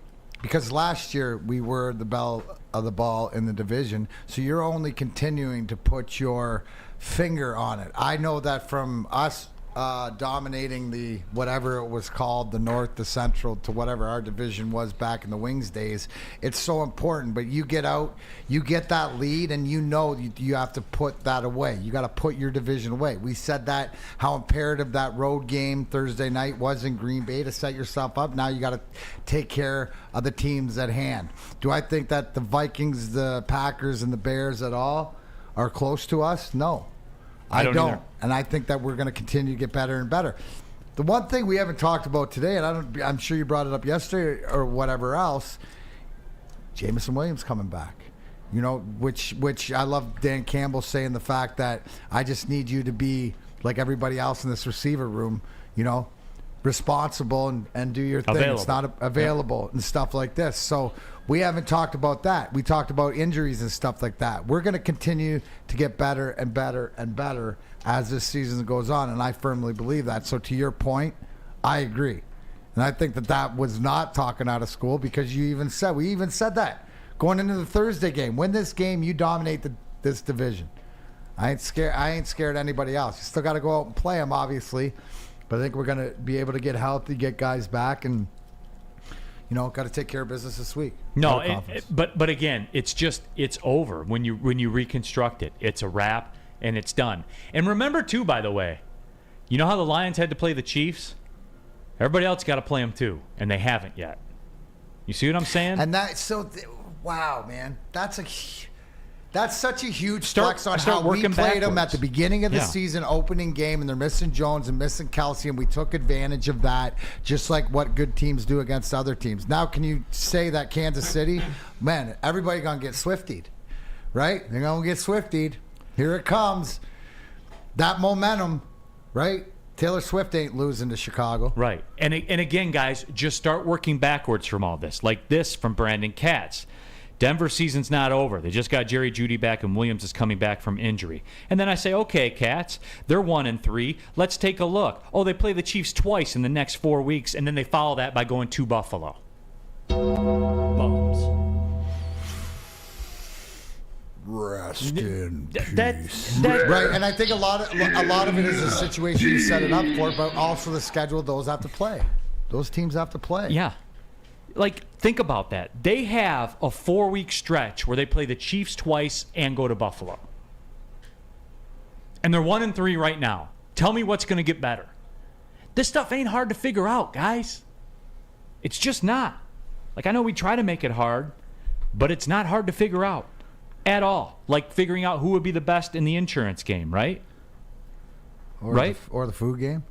Because last year we were the belle of the ball in the division, so you're only continuing to put your finger on it. I know that from us dominating the whatever it was called, the North, the Central, to whatever our division was back in the Wings days, it's so important. But you get out, you get that lead, and you have to put that away. You got to put your division away. We said that, how imperative that road game Thursday night was in Green Bay to set yourself up. Now you got to take care of the teams at hand. Do I think that the Vikings, the Packers, and the Bears at all are close to us? No. I don't. Either. And I think that we're going to continue to get better and better. The one thing we haven't talked about today, and I'm sure you brought it up yesterday or whatever else, Jameson Williams coming back. You know, which I love Dan Campbell saying the fact that I just need you to be like everybody else in this receiver room, you know, responsible and do your thing. Available. It's not available and stuff like this. So we haven't talked about that. We talked about injuries and stuff like that. We're going to continue to get better and better and better as this season goes on, and I firmly believe that. So to your point, I agree. And I think that was not talking out of school because we even said that. Going into the Thursday game, win this game, you dominate this division. I ain't scared of anybody else. You still got to go out and play them, obviously. But I think we're going to be able to get healthy, get guys back, and got to take care of business this week. No, but again, it's over when you reconstruct it. It's a wrap and it's done. And remember too, by the way, you know how the Lions had to play the Chiefs? Everybody else got to play them too, and they haven't yet. You see what I'm saying? And wow, man, that's such a huge flex on how we played them at the beginning of the season, opening game, and they're missing Jones and missing Kelsey, and we took advantage of that, just like what good teams do against other teams. Now, can you say that Kansas City, man, everybody going to get Swiftied, right? They're going to get Swiftied. Here it comes. That momentum, right? Taylor Swift ain't losing to Chicago. Right. And again, guys, just start working backwards from all this, like this from Brandon Katz. Denver season's not over. They just got Jerry Jeudy back, and Williams is coming back from injury. And then I say, okay, Cats, they're 1-3. Let's take a look. Oh, they play the Chiefs twice in the next 4 weeks, and then they follow that by going to Buffalo. Bums. Rest in peace. Right, and I think a lot of it is a situation you set it up for, but also the schedule those have to play. Those teams have to play. Yeah. Like, think about that. They have a 4-week stretch where they play the Chiefs twice and go to Buffalo. And they're 1-3 right now. Tell me what's going to get better. This stuff ain't hard to figure out, guys. It's just not. Like, I know we try to make it hard, but it's not hard to figure out at all. Like figuring out who would be the best in the insurance game, right? Or the food game?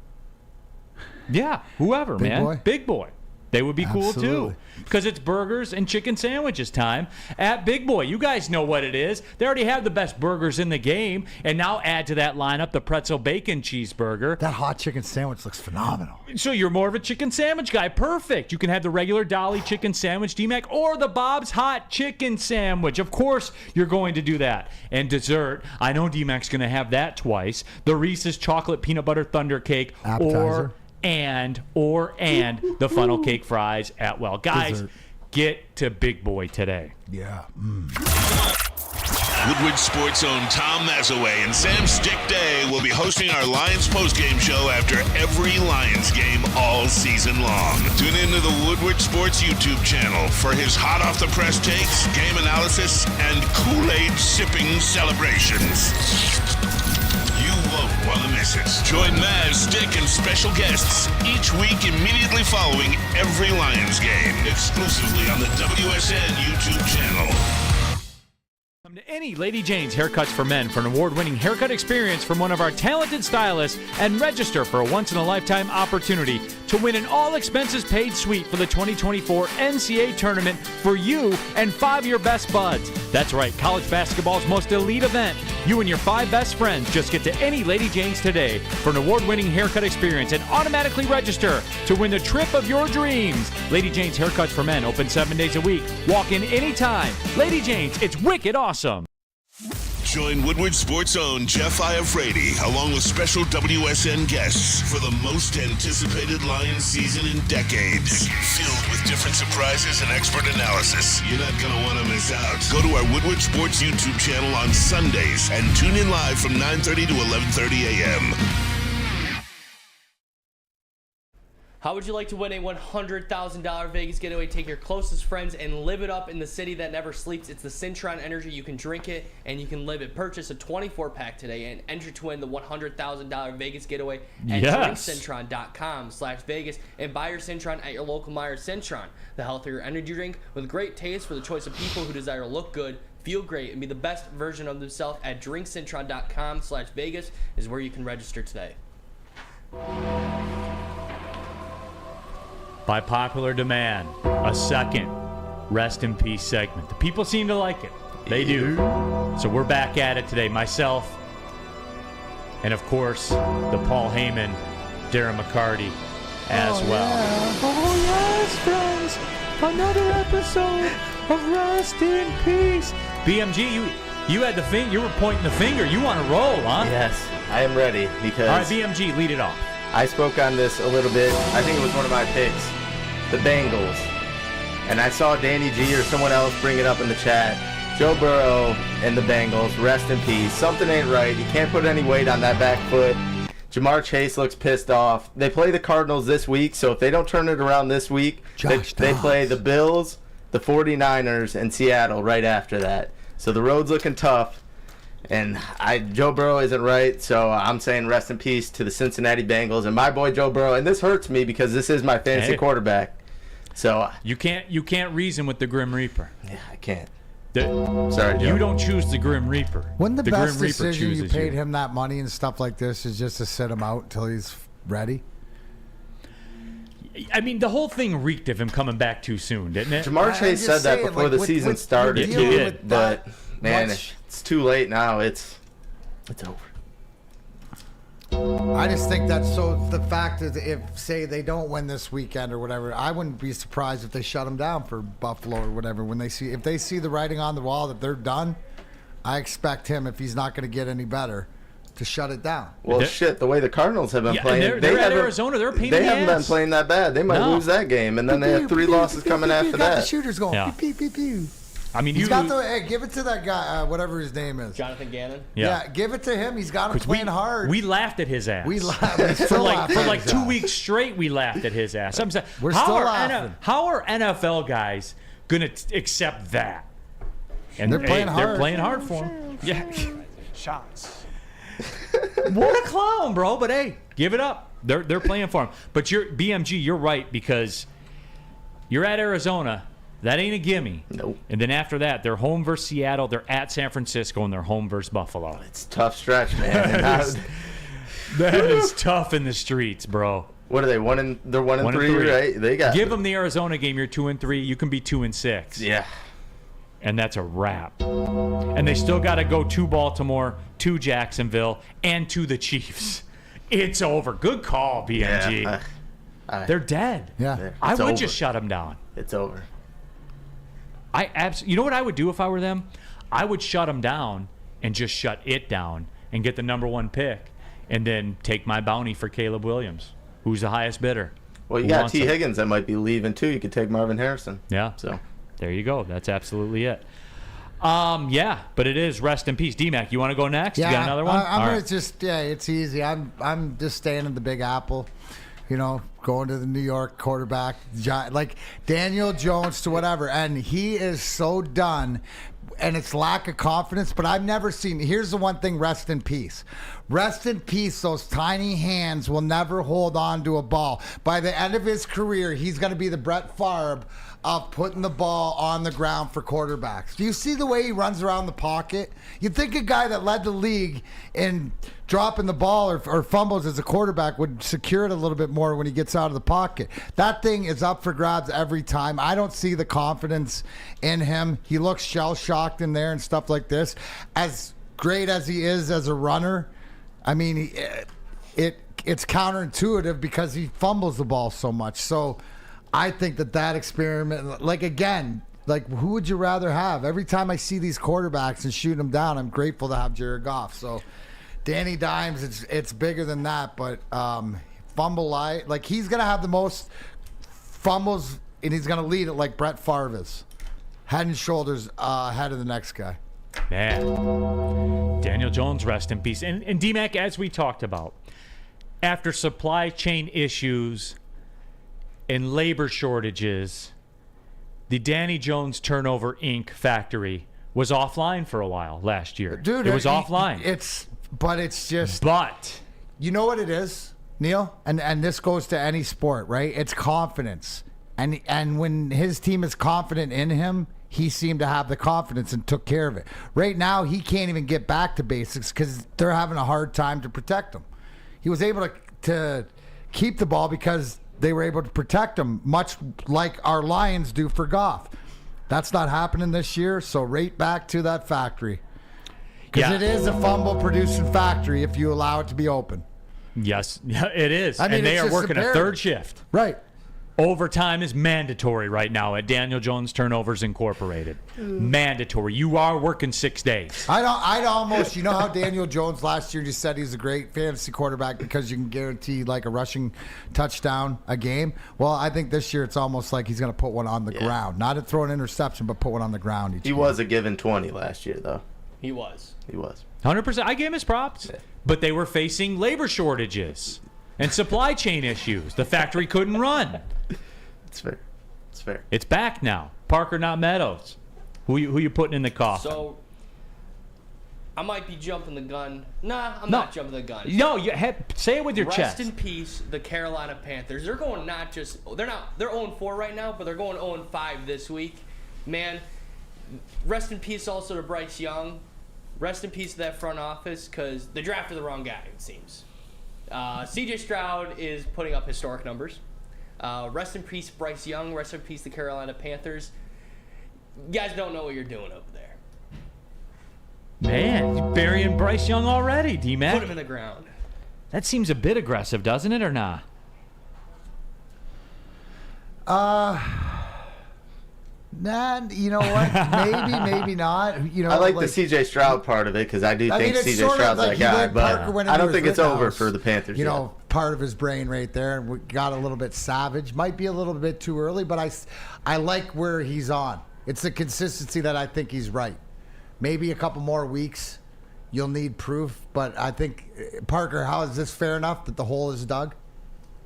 Yeah, whoever, Big man. boy? Big boy. They would be cool Absolutely. too. Because it's burgers and chicken sandwiches time at Big Boy. You guys know what it is. They already have the best burgers in the game. And now add to that lineup the pretzel bacon cheeseburger. That hot chicken sandwich looks phenomenal. So you're more of a chicken sandwich guy. Perfect. You can have the regular Dolly chicken sandwich, D-Mac, or the Bob's hot chicken sandwich. Of course you're going to do that. And dessert, I know D-Mac's going to have that twice. The Reese's chocolate peanut butter thunder cake. Appetizer. And the funnel cake fries at Well. Guys, Dessert. get to Big Boy today. Yeah. Woodward Sports own Tom Mazaway and Sam Stick Day will be hosting our Lions postgame show after every Lions game all season long. Tune into the Woodward Sports YouTube channel for his hot off the press takes, game analysis, and Kool-Aid sipping celebrations. You won't want to miss it. Join Maz, Stick, and special guests each week immediately following every Lions game, exclusively on the WSN YouTube channel. Come to any Lady Jane's Haircuts for Men for an award-winning haircut experience from one of our talented stylists and register for a once-in-a-lifetime opportunity to win an all-expenses-paid suite for the 2024 NCAA tournament for you and 5 of your best buds. That's right, college basketball's most elite event. You and your 5 best friends just get to any Lady Jane's today for an award-winning haircut experience and automatically register to win the trip of your dreams. Lady Jane's Haircuts for Men open 7 days a week. Walk in anytime. Lady Jane's, it's wicked awesome. Join Woodward Sports' own Jeff Iafrate along with special WSN guests for the most anticipated Lions season in decades. Filled with different surprises and expert analysis. You're not going to want to miss out. Go to our Woodward Sports YouTube channel on Sundays and tune in live from 9:30 to 11:30 a.m. How would you like to win a $100,000 Vegas getaway? Take your closest friends and live it up in the city that never sleeps. It's the Cintron Energy. You can drink it and you can live it. Purchase a 24-pack today and enter to win the $100,000 Vegas getaway at drinkcintron.com/Vegas and buy your Cintron at your local Meyer Cintron. The healthier energy drink with great taste for the choice of people who desire to look good, feel great, and be the best version of themselves at drinkcintron.com/Vegas is where you can register today. By popular demand, a second Rest in Peace segment. The people seem to like it. They do. So we're back at it today. Myself, and of course, the Paul Heyman, Darren McCarty as well. Yeah. Oh, yes, friends. Another episode of Rest in Peace. BMG, you had the finger. You were pointing the finger. You want to roll, huh? Yes, I am ready because... All right, BMG, lead it off. I spoke on this a little bit. I think it was one of my picks. The Bengals. And I saw Danny G or someone else bring it up in the chat. Joe Burrow and the Bengals, rest in peace. Something ain't right. You can't put any weight on that back foot. Jamar Chase looks pissed off. They play the Cardinals this week, so if they don't turn it around this week, they play the Bills, the 49ers, and Seattle right after that. So the road's looking tough. And Joe Burrow isn't right, so I'm saying rest in peace to the Cincinnati Bengals and my boy Joe Burrow. And this hurts me because this is my fantasy quarterback. So you can't reason with the Grim Reaper. Yeah, I can't. Sorry, Joe. You don't choose the Grim Reaper. Wouldn't the best Grim decision Reaper you paid him that money and stuff like this is just to sit him out until he's ready? I mean, the whole thing reeked of him coming back too soon, didn't it? Jamar Chase said that before the season started. He did, but man, it's too late now. It's over. I just think that's so. The fact is, if say they don't win this weekend or whatever, I wouldn't be surprised if they shut them down for Buffalo or whatever. When if they see the writing on the wall that they're done, I expect him, if he's not going to get any better, to shut it down. Well, shit, the way the Cardinals have been playing, they're at Arizona. They're a pain in the They haven't ass. been playing that bad. They might lose that game, and then they have 3 losses coming after got that. the shooters going. Yeah. Pew, pew, pew, pew. I mean, he's got the. Hey, give it to that guy, whatever his name is. Jonathan Gannon? Yeah, give it to him. He's got him playing hard. We laughed at his ass. We laughed. for like 2 weeks straight. We laughed at his ass. I'm saying, We're still laughing. How are NFL guys gonna accept that? And they're playing hard. They're playing hard for him. Yeah. Shots. What a clown, bro! But hey, give it up. They're playing for him. But BMG, you're right, because you're at Arizona. That ain't a gimme. Nope. And then after that, they're home versus Seattle, they're at San Francisco, and they're home versus Buffalo. It's a tough stretch, man. That is tough in the streets, bro. What are they? They're 1-3, right? They got. Give them the Arizona game. You're 2-3. You can be 2-6. Yeah. And that's a wrap. And they still got to go to Baltimore, to Jacksonville, and to the Chiefs. It's over. Good call, BMG. Yeah, they're dead. Yeah. I would just shut them down. It's over. You know what I would do if I were them? I would shut them down and just shut it down and get the number 1 pick, and then take my bounty for Caleb Williams, who's the highest bidder. Well, you got T. Higgins that might be leaving too. You could take Marvin Harrison. Yeah. So there you go. That's absolutely it. Yeah, but it is rest in peace. D-Mac, you want to go next? Yeah, You got another one? I'm gonna just it's easy. I'm just staying in the Big Apple. You know, going to the New York quarterback, like Daniel Jones to whatever, and he is so done. And it's lack of confidence, but I've never seen. Here's the one thing: rest in peace. Rest in peace. Those tiny hands will never hold on to a ball. By the end of his career, he's going to be the Brett Favre of putting the ball on the ground for quarterbacks. Do you see the way he runs around the pocket? You'd think a guy that led the league in dropping the ball or fumbles as a quarterback would secure it a little bit more when he gets out of the pocket. That thing is up for grabs every time. I don't see the confidence in him. He looks shell-shocked in there and stuff like this. As great as he is as a runner, I mean, it's counterintuitive because he fumbles the ball so much. So I think that experiment, like, again, like, who would you rather have? Every time I see these quarterbacks and shoot them down, I'm grateful to have Jared Goff. So Danny Dimes, it's bigger than that, but fumble light, like, he's going to have the most fumbles, and he's going to lead it like Brett Favre is. Head and shoulders ahead of the next guy. Man, Daniel Jones, rest in peace. And D-Mac, as we talked about, after supply chain issues and labor shortages, the Danny Jones Turnover Inc. factory was offline for a while last year. Dude, it was offline. But you know what it is, Neal? And this goes to any sport, right? It's confidence. And when his team is confident in him, he seemed to have the confidence and took care of it. Right now, he can't even get back to basics because they're having a hard time to protect him. He was able to keep the ball because they were able to protect him, much like our Lions do for Goff. That's not happening this year, so right back to that factory. Because it is a fumble-producing factory if you allow it to be open. Yes, it is. I mean, and they are working a third shift. Right. Overtime is mandatory right now at Daniel Jones Turnovers Incorporated. Mandatory. You are working 6 days. I'd almost, you know how Daniel Jones last year just said he's a great fantasy quarterback because you can guarantee like a rushing touchdown a game? Well, I think this year it's almost like he's going to put one on the ground. Not throw an interception, but put one on the ground each game. Was a given 20 last year, though. He was. 100%. I gave him his props. Yeah. But they were facing labor shortages and supply chain issues. The factory couldn't run. It's fair. It's back now. Parker, not Meadows. Who you putting in the coffin? So I might be jumping the gun. Nah, I'm not jumping the gun. No, say it with your chest. Rest in peace, the Carolina Panthers. They're going they're 0-4 right now, but they're going 0-5 this week. Man, rest in peace also to Bryce Young. Rest in peace to that front office because they drafted the wrong guy, it seems. CJ Stroud is putting up historic numbers. Rest in peace, Bryce Young. Rest in peace, the Carolina Panthers. You guys don't know what you're doing over there. Man, you're burying Bryce Young already, D-Mac. Put him in the ground. That seems a bit aggressive, doesn't it, or not? Nah, you know what? Maybe not. You know, I like the C.J. Stroud part of it because I think C.J. Stroud's that guy, but I don't think it's over for the Panthers. You know, part of his brain right there, and we got a little bit savage. Might be a little bit too early, but I like where he's on. It's the consistency that I think he's right. Maybe a couple more weeks, you'll need proof, but I think Parker, how is this fair enough that the hole is dug?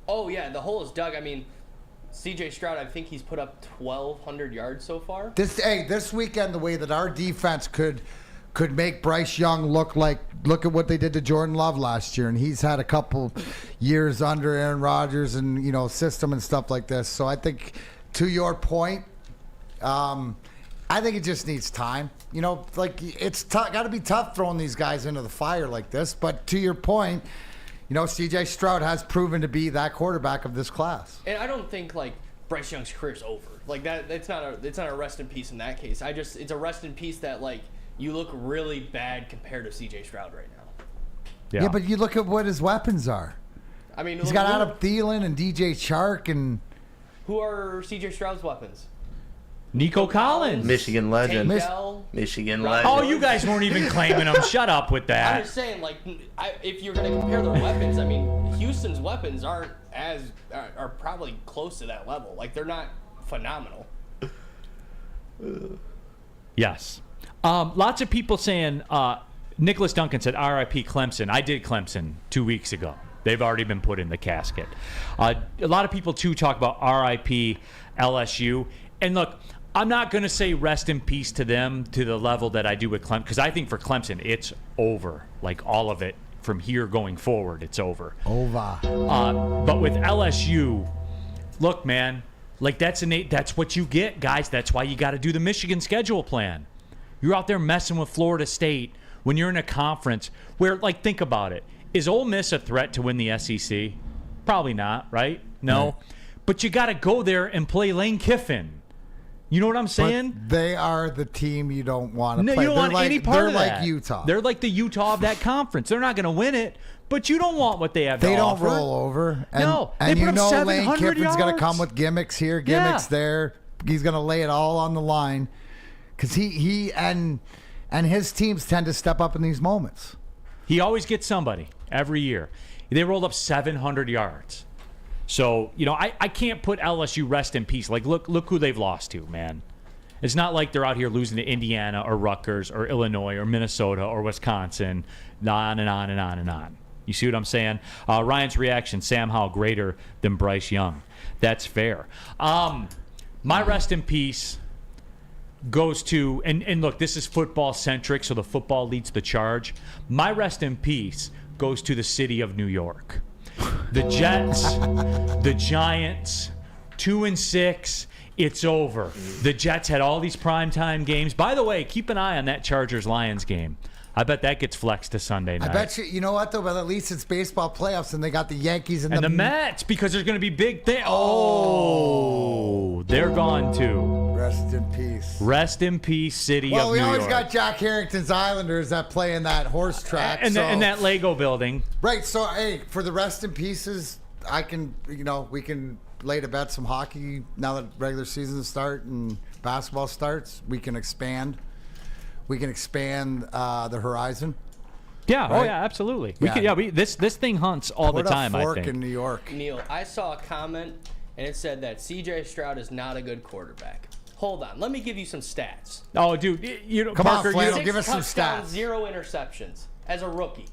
Oh yeah, the hole is dug. I mean, CJ Stroud, I think he's put up 1,200 yards so far. This weekend, the way that our defense could make Bryce Young look at what they did to Jordan Love last year, and he's had a couple years under Aaron Rodgers and system and stuff like this. So I think, to your point, I think it just needs time. It's got to be tough throwing these guys into the fire like this. But to your point, C.J. Stroud has proven to be that quarterback of this class. And I don't think Bryce Young's career's over. Like that, it's not a rest in peace in that case. It's a rest in peace that you look really bad compared to C.J. Stroud right now. Yeah, but you look at what his weapons are. I mean, he's got Adam Thielen and DJ Chark and. Who are C.J. Stroud's weapons? Nico Collins. Michigan legend. Michigan legend. Oh, you guys weren't even claiming him. Shut up with that. I'm just saying, if you're going to compare their weapons, I mean, Houston's weapons are probably close to that level. They're not phenomenal. Yes. Lots of people saying, Nicholas Duncan said, R.I.P. Clemson. I did Clemson 2 weeks ago. They've already been put in the casket. A lot of people, too, talk about RIP LSU. And look, I'm not going to say rest in peace to them to the level that I do with Clemson, because I think for Clemson, it's over. Like, all of it from here going forward, it's over. But with LSU, look, man, like that's what you get, guys. That's why you got to do the Michigan schedule plan. You're out there messing with Florida State when you're in a conference where, like, think about it. Is Ole Miss a threat to win the SEC? Probably not, right? No. Right. But you got to go there and play Lane Kiffin. You know what I'm saying? But they are the team you don't want to play. No, you don't want any part of that. They're like Utah. They're like the Utah of that conference. They're not going to win it, but you don't want what they have They to don't offer. roll over. And, No, and they you put know up Lane 700 Kiffin's going yards. to come with gimmicks here, gimmicks there. He's going to lay it all on the line because he and his teams tend to step up in these moments. He always gets somebody every year. They rolled up 700 yards. So, you know, I can't put LSU rest in peace. Like, look who they've lost to, man. It's not like they're out here losing to Indiana or Rutgers or Illinois or Minnesota or Wisconsin, on and on and on and on. You see what I'm saying? Ryan's reaction, Sam Howell greater than Bryce Young. That's fair. My rest in peace goes to, and look, this is football-centric, so the football leads the charge. My rest in peace goes to the city of New York. The Jets, the Giants, 2-6, it's over. The Jets had all these primetime games. By the way, keep an eye on that Chargers-Lions game. I bet that gets flexed to Sunday night. I bet you know what, though? But at least it's baseball playoffs, and they got the Yankees and the Mets, because there's going to be big things. Oh, they're gone too. Rest in peace. Rest in peace, city of New York. Well, we always got Jack Harrington's Islanders that play in that horse track. And that Lego building. Right, so, hey, for the rest in pieces, we can lay to bet some hockey now that regular season starts and basketball starts. We can expand. The horizon. Yeah. Right? Oh yeah. Absolutely. This thing hunts all the time. Put a fork I think. in New York. Neal, I saw a comment and it said that C.J. Stroud is not a good quarterback. Hold on, let me give you some stats. Oh, dude, Come Parker, on, Flannel, give us some 6 touchdowns, stats. 0 interceptions as a rookie.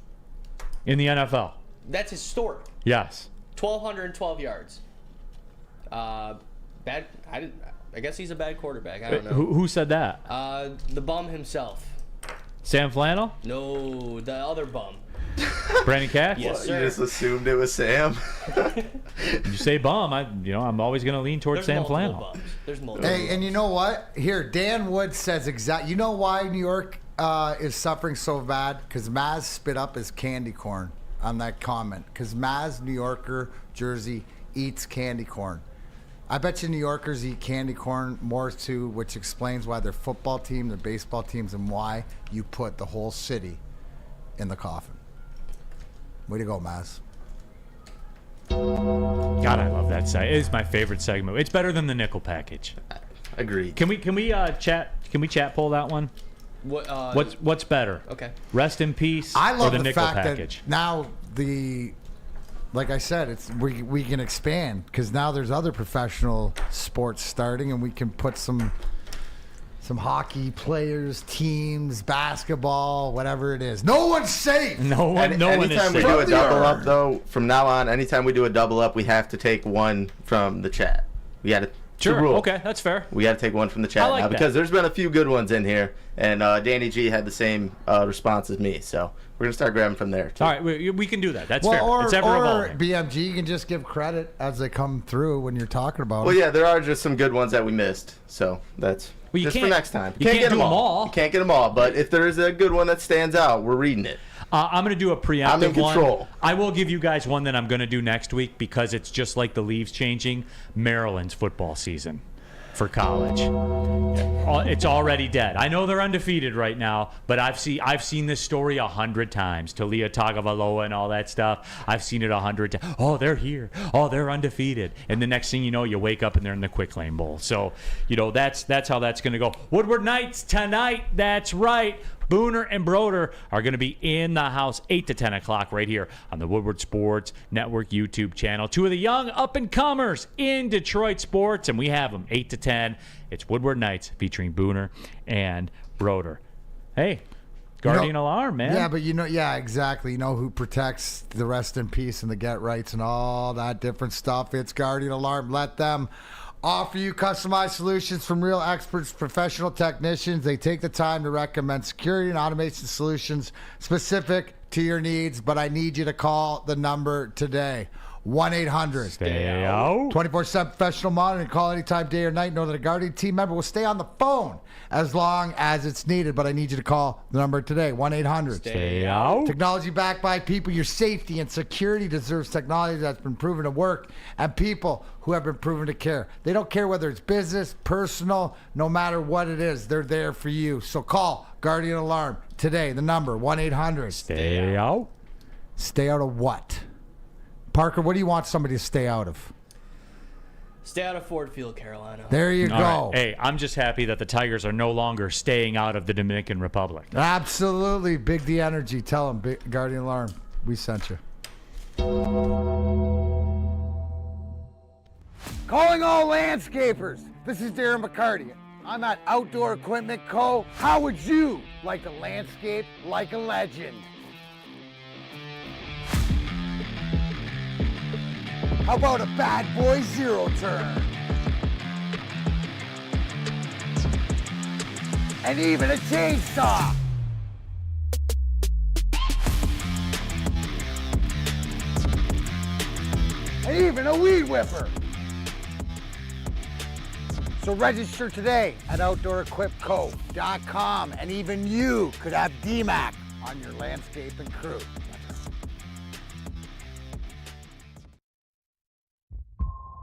In the NFL. That's historic. Yes. 1,212 yards. Bad. I guess he's a bad quarterback. I don't know. Who said that? The bum himself. Sam Flannel? No, the other bum. Brandon Cash? Yes, sir. You just assumed it was Sam. You say bum, I'm always going to lean towards Sam Flannel. Bums. There's multiple. Hey, and you know what? Here, Dan Wood says exactly. You know why New York is suffering so bad? Because Maz spit up his candy corn on that comment. Because Maz, New Yorker, Jersey, eats candy corn. I bet you New Yorkers eat candy corn more too, which explains why their football team, their baseball teams, and why you put the whole city in the coffin. Way to go, Maz. God, I love that segment. It is my favorite segment. It's better than the nickel package. Agreed. Can we chat? Can we chat poll that one? What's better? Okay. Rest in peace. I love or the nickel fact package. that now like I said, we can expand because now there's other professional sports starting, and we can put some hockey players, teams, basketball, whatever it is. No one's safe. No one is Anytime we safe. do a double up, though, from now on, anytime we do a double up, we have to take one from the chat. We got to. Sure. Rule. Okay, that's fair. We got to take one from the chat I like now that. because there's been a few good ones in here, and Danny G had the same response as me, so we're gonna start grabbing from there. Too. All right, we can do that. That's Well, fair. It's ever or evolving. BMG, you can just give credit as they come through when you're talking about Well, it. yeah, there are just some good ones that we missed, so that's Well, you just for can't- next time. you can't get do them them all. You can't get them all, but if there is a good one that stands out, we're reading it. I'm going to do a preemptive I'm in control. one. I will give you guys one that I'm going to do next week because it's just like the leaves changing. Maryland's football season for college. It's already dead. I know they're undefeated right now, but I've seen this story 100 times. Talia Tagovailoa and all that stuff. I've seen it 100 times. Oh, they're here. Oh, they're undefeated. And the next thing you know, you wake up and they're in the Quick Lane Bowl. So, that's how that's going to go. Woodward Nights tonight. That's right. Booner and Broder are going to be in the house 8 to 10 o'clock right here on the Woodward Sports Network YouTube channel. Two of the young up-and-comers in Detroit sports, and we have them 8 to 10. It's Woodward Nights featuring Booner and Broder. Hey, Guardian Alarm, man. Yeah, but exactly. You know who protects the rest in peace and the get rights and all that different stuff? It's Guardian Alarm. Let them offer you customized solutions from real experts, professional technicians. They take the time to recommend security and automation solutions specific to your needs, but I need you to call the number today. 1-800. Stay out. 24/7 professional monitoring. Call anytime, day or night. Know that a Guardian team member will stay on the phone as long as it's needed, but I need you to call the number today. 1-800. Stay out. Technology backed by people. Your safety and security deserves technology that's been proven to work and people who have been proven to care. They don't care whether it's business, personal, no matter what it is. They're there for you. So call Guardian Alarm today. The number, 1-800. Stay out. Stay out of what? Parker, what do you want somebody to stay out of? Stay out of Ford Field, Carolina. There you All go. right. Hey, I'm just happy that the Tigers are no longer staying out of the Dominican Republic. Absolutely. Big D Energy. Tell them, Guardian Alarm, we sent you. Calling all landscapers. This is Darren McCarty. I'm at Outdoor Equipment Co. How would you like to landscape like a legend? How about a bad boy zero turn? And even a chainsaw. And even a weed whipper. So register today at OutdoorEquipCo.com, and even you could have DMAC on your landscaping crew.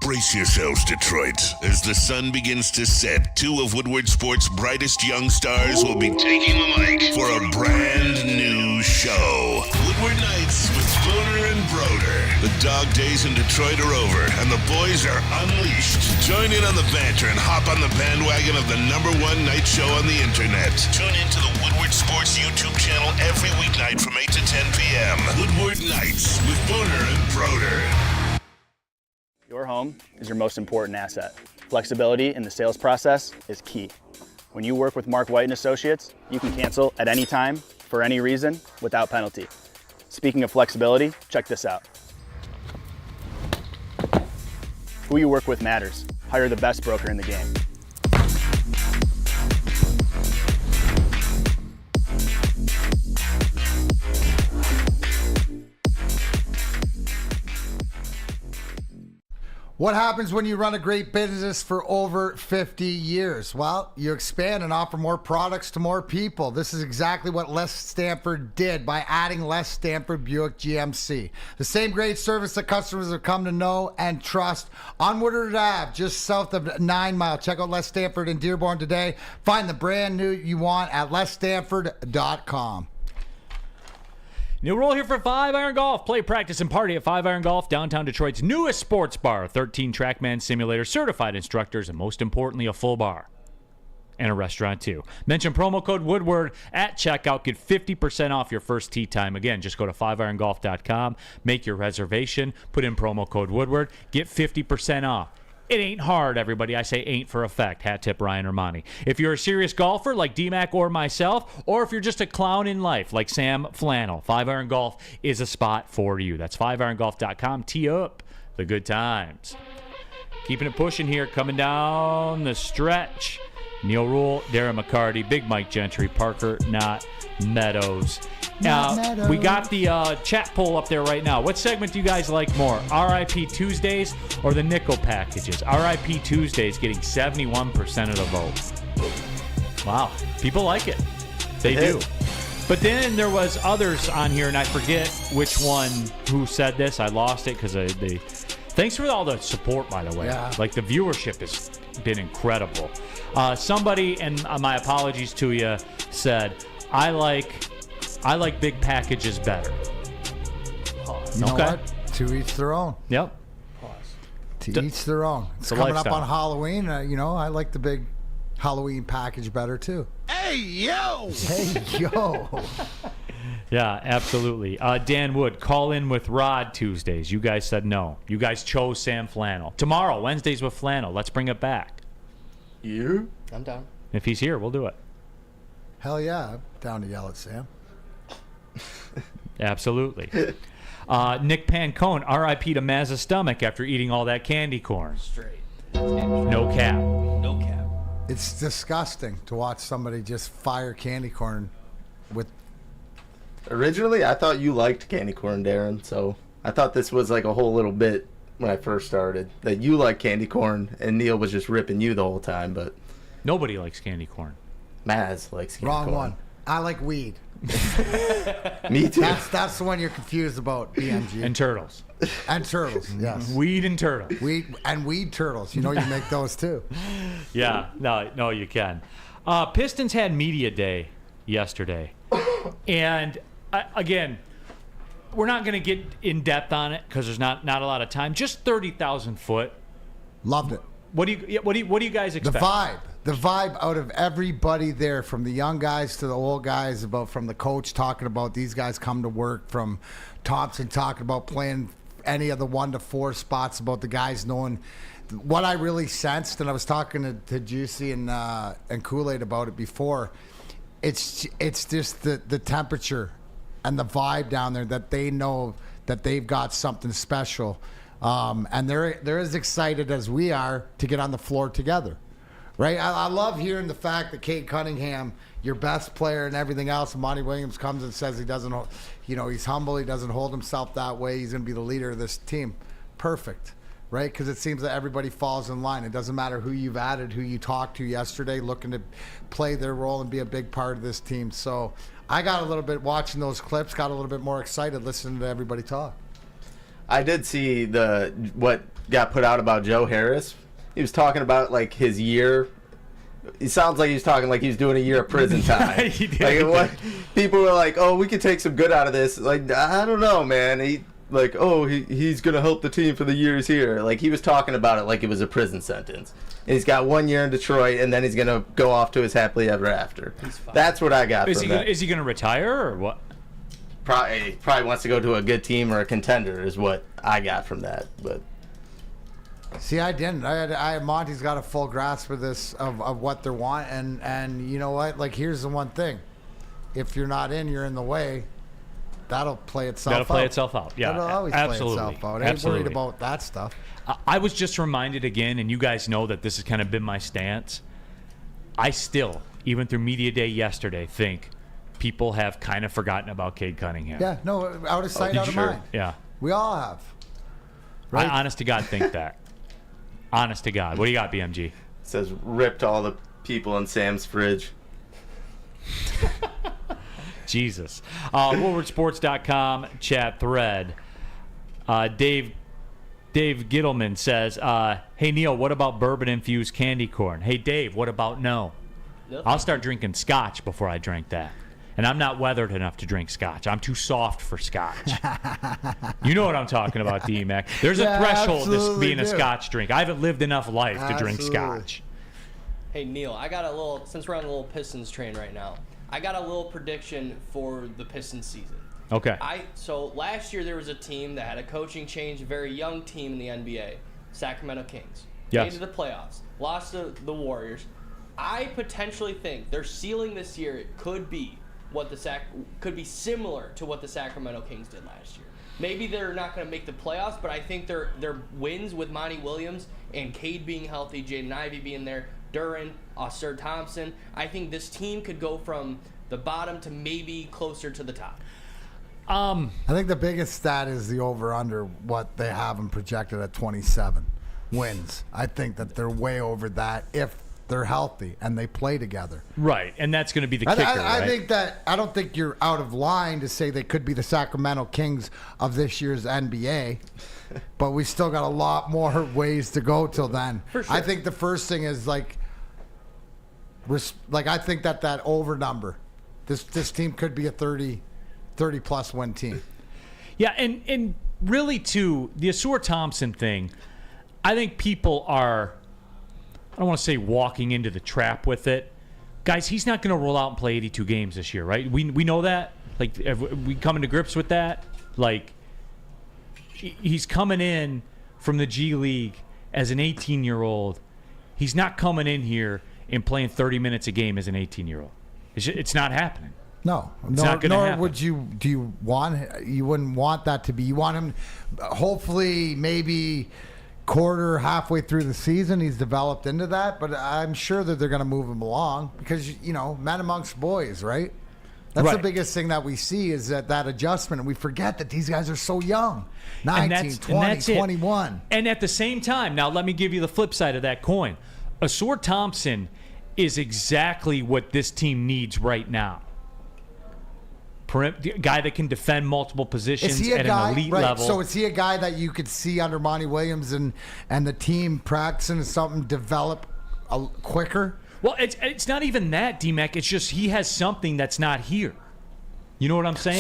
Brace yourselves, Detroit. As the sun begins to set, two of Woodward Sports' brightest young stars will be taking the mic for a brand new show. Woodward Nights with Spooner and Broder. The dog days in Detroit are over, and the boys are unleashed. Join in on the banter and hop on the bandwagon of the #1 night show on the internet. Tune into the Woodward Sports YouTube channel every weeknight from 8 to 10 p.m. Woodward Nights with Spooner and Broder. Your home is your most important asset. Flexibility in the sales process is key. When you work with Mark White & Associates, you can cancel at any time, for any reason, without penalty. Speaking of flexibility, check this out. Who you work with matters. Hire the best broker in the game. What happens when you run a great business for over 50 years? Well, you expand and offer more products to more people. This is exactly what Les Stanford did by adding Les Stanford Buick GMC. The same great service that customers have come to know and trust on Woodward Ave, just south of 9 Mile. Check out Les Stanford in Dearborn today. Find the brand new you want at lesstanford.com. Neal Rhul here for 5 Iron Golf. Play, practice, and party at 5 Iron Golf, downtown Detroit's newest sports bar. 13 TrackMan simulators, certified instructors, and most importantly, a full bar. And a restaurant, too. Mention promo code Woodward at checkout. Get 50% off your first tee time. Again, just go to 5irongolf.com, make your reservation, put in promo code Woodward, get 50% off. It ain't hard, everybody. I say ain't for effect. Hat tip Ryan Ermanni. If you're a serious golfer like DMAC or myself, or if you're just a clown in life like Sam Flannel, 5 Iron Golf is a spot for you. That's 5irongolf.com. Tee up the good times. Keeping it pushing here, coming down the stretch. Neal Rhul, Darren McCarty, Big Mike Gentry, Parker, not Meadows. Now, we got the chat poll up there right now. What segment do you guys like more, RIP Tuesdays or the nickel packages? RIP Tuesdays getting 71% of the vote. Wow, people like it. They do. But then there was others on here, and I forget which one who said this. I lost it because they. Thanks for all the support, by the way. Yeah. Like, the viewership has been incredible. Somebody, and my apologies to you, said, I like big packages better. You know what? To each their own. Yep. To each their own. It's coming up on Halloween. I like the big Halloween package better, too. Hey, yo! Hey, yo! Yeah, absolutely. Dan Wood, call in with Rod Tuesdays. You guys said no. You guys chose Sam Flannel. Tomorrow, Wednesdays with Flannel. Let's bring it back. You? I'm down. If he's here, we'll do it. Hell yeah, I'm down to yell at Sam. Absolutely. Nick Pancone, R.I.P. to Mazza's stomach after eating all that candy corn. Straight. No cap. No cap. It's disgusting to watch somebody just fire candy corn with. Originally, I thought you liked candy corn, Darren, so I thought this was like a whole little bit when I first started, that you like candy corn and Neal was just ripping you the whole time, but nobody likes candy corn. Maz likes candy corn. Wrong one. I like weed. Me too. That's the one you're confused about, BMG. And turtles. And turtles, yes. Weed and turtles. Weed turtles. You know you make those too. Yeah, no, you can. Pistons had media day yesterday, and again, we're not going to get in depth on it because there's not a lot of time. Just 30,000 foot. Loved it. What do you guys expect? The vibe out of everybody there, from the young guys to the old guys, from the coach talking about these guys come to work, from Thompson talking about playing any of the 1 to 4 spots, about the guys knowing what I really sensed, and I was talking to Juicy and Kool-Aid about it before. It's just the temperature and the vibe down there, that they know that they've got something special, and they're as excited as we are to get on the floor together. Right, I love hearing the fact that Cade Cunningham, your best player and everything else, Monty Williams comes and says he doesn't, he's humble, he doesn't hold himself that way, he's going to be the leader of this team. Perfect, right? Because it seems that everybody falls in line. It doesn't matter who you've added, who you talked to yesterday, looking to play their role and be a big part of this team. So I got a little bit, watching those clips, got a little bit more excited listening to everybody talk. I did see what got put out about Joe Harris. He was talking about like his year. It sounds like he was talking like he was doing a year of prison time. He did. Like, people were like, "Oh, we could take some good out of this." Like, I don't know, man. He's gonna help the team for the years here. Like, he was talking about it like it was a prison sentence. And he's got 1 year in Detroit, and then he's gonna go off to his happily ever after. That's what I got from that. Is he gonna retire or what? Probably wants to go to a good team or a contender is what I got from that, but. See, I didn't. Monty's got a full grasp of this, of what they want, and you know what? Like, here's the one thing: if you're not in, you're in the way. That'll play itself out. That'll play itself out. Yeah, that'll always absolutely. play itself out. I ain't worried about that stuff. I was just reminded again, and you guys know that this has kind of been my stance. I still, even through media day yesterday, think people have kind of forgotten about Cade Cunningham. Yeah, no, out of sight, out of mind. Yeah, we all have. Right? I honest to God think that. Honest to God. What do you got, BMG? It says ripped all the people in Sam's fridge. Jesus. WoodwardSports.com chat thread. Dave Gittleman says, hey, Neal, what about bourbon-infused candy corn? Hey, Dave, what about no? I'll start drinking scotch before I drink that. And I'm not weathered enough to drink scotch. I'm too soft for scotch. You know what I'm talking about, D-Mac. There's a threshold to being a scotch drink. I haven't lived enough life to drink scotch. Hey, Neal, I got a little, since we're on a little Pistons train right now, I got a little prediction for the Pistons season. Okay. So last year there was a team that had a coaching change, a very young team in the NBA, Sacramento Kings. Yes. Made to the playoffs, lost to the Warriors. I potentially think their ceiling this year could be could be similar to what the Sacramento Kings did last year. Maybe they're not going to make the playoffs, but I think their wins with Monty Williams and Cade being healthy, Jaden Ivey being there, Darren, Sir Thompson, I think this team could go from the bottom to maybe closer to the top. I think the biggest stat is the over-under, what they have them projected at 27 wins. I think that they're way over that if they're healthy and they play together. Right, and that's going to be the kicker, I think that I don't think you're out of line to say they could be the Sacramento Kings of this year's NBA, but we still got a lot more ways to go till then. For sure. I think the first thing is I think that over number, this team could be a 30-plus win team. Yeah, and really, too, the Asur Thompson thing, I think people are, I don't want to say walking into the trap with it. Guys, he's not going to roll out and play 82 games this year, right? We know that. Like, we coming to grips with that. Like, he's coming in from the G League as an 18-year-old. He's not coming in here and playing 30 minutes a game as an 18-year-old. It's not happening. No, It's not gonna nor happen. would you. You wouldn't want that to be. You want him, hopefully, maybe halfway through the season, he's developed into that. But I'm sure that they're going to move him along because men amongst boys, right? That's the biggest thing that we see is that adjustment, and we forget that these guys are so young, 19, 20, 21. And at the same time, now let me give you the flip side of that coin. Asur Thompson is exactly what this team needs right now. Guy that can defend multiple positions at an elite level. So is he a guy that you could see under Monty Williams and the team practicing something develop quicker? Well, it's not even that, D-Mac. It's just he has something that's not here. You know what I'm saying?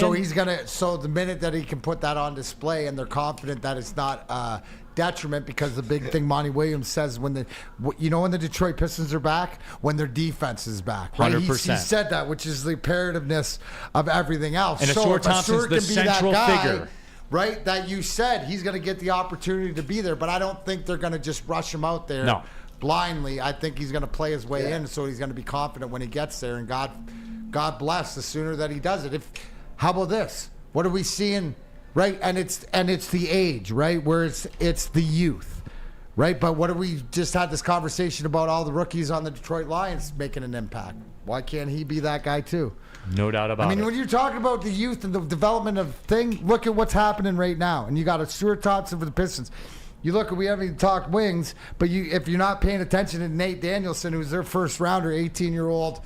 So the minute that he can put that on display and they're confident that it's not detriment, because the big thing Monty Williams says when the Detroit Pistons are back, when their defense is back, right? 100%. He said that, which is the imperativeness of everything else. And so Asur Thompson's the central figure. Right, that you said he's going to get the opportunity to be there, but I don't think they're going to just rush him out there blindly. I think he's going to play his way in, so he's going to be confident when he gets there, and God bless the sooner that he does it. How about this? What are we seeing? Right, and it's the age, right, where it's the youth, right? But what do we just had this conversation about all the rookies on the Detroit Lions making an impact? Why can't he be that guy too? No doubt about it. When you're talking about the youth and the development of thing, look at what's happening right now. And you got a Stuart Thompson for the Pistons. You look, we haven't even talked wings, but if you're not paying attention to Nate Danielson, who's their first rounder, 18-year-old,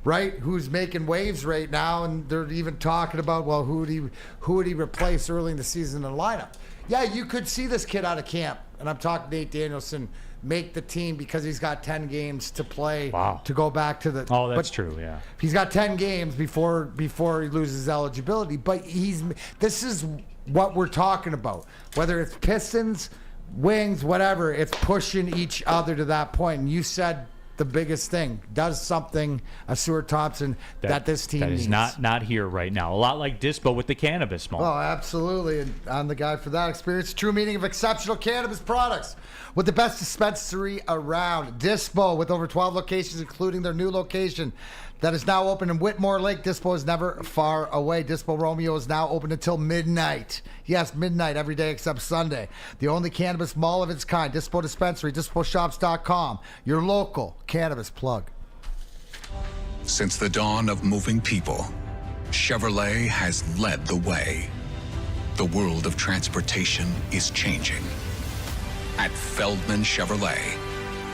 right, who's making waves right now, and they're even talking about, well, who would he replace early in the season in the lineup? Yeah, you could see this kid out of camp, and I'm talking Nate Danielson, make the team because he's got 10 games to play to go back to the. Oh, that's true. Yeah, he's got 10 games before he loses eligibility. But this is what we're talking about. Whether it's Pistons, Wings, whatever, it's pushing each other to that point. And you said the biggest thing does something, Asur Thompson, that this team needs. That is not here right now. A lot like Dispo with the cannabis mall. Oh, absolutely. And I'm the guy for that experience. True meaning of exceptional cannabis products with the best dispensary around. Dispo with over 12 locations, including their new location that is now open in Whitmore Lake. Dispo is never far away. Dispo Romeo is now open until midnight. Yes, midnight every day except Sunday. The only cannabis mall of its kind. Dispo Dispensary, DispoShops.com. Your local cannabis plug. Since the dawn of moving people, Chevrolet has led the way. The world of transportation is changing. At Feldman Chevrolet,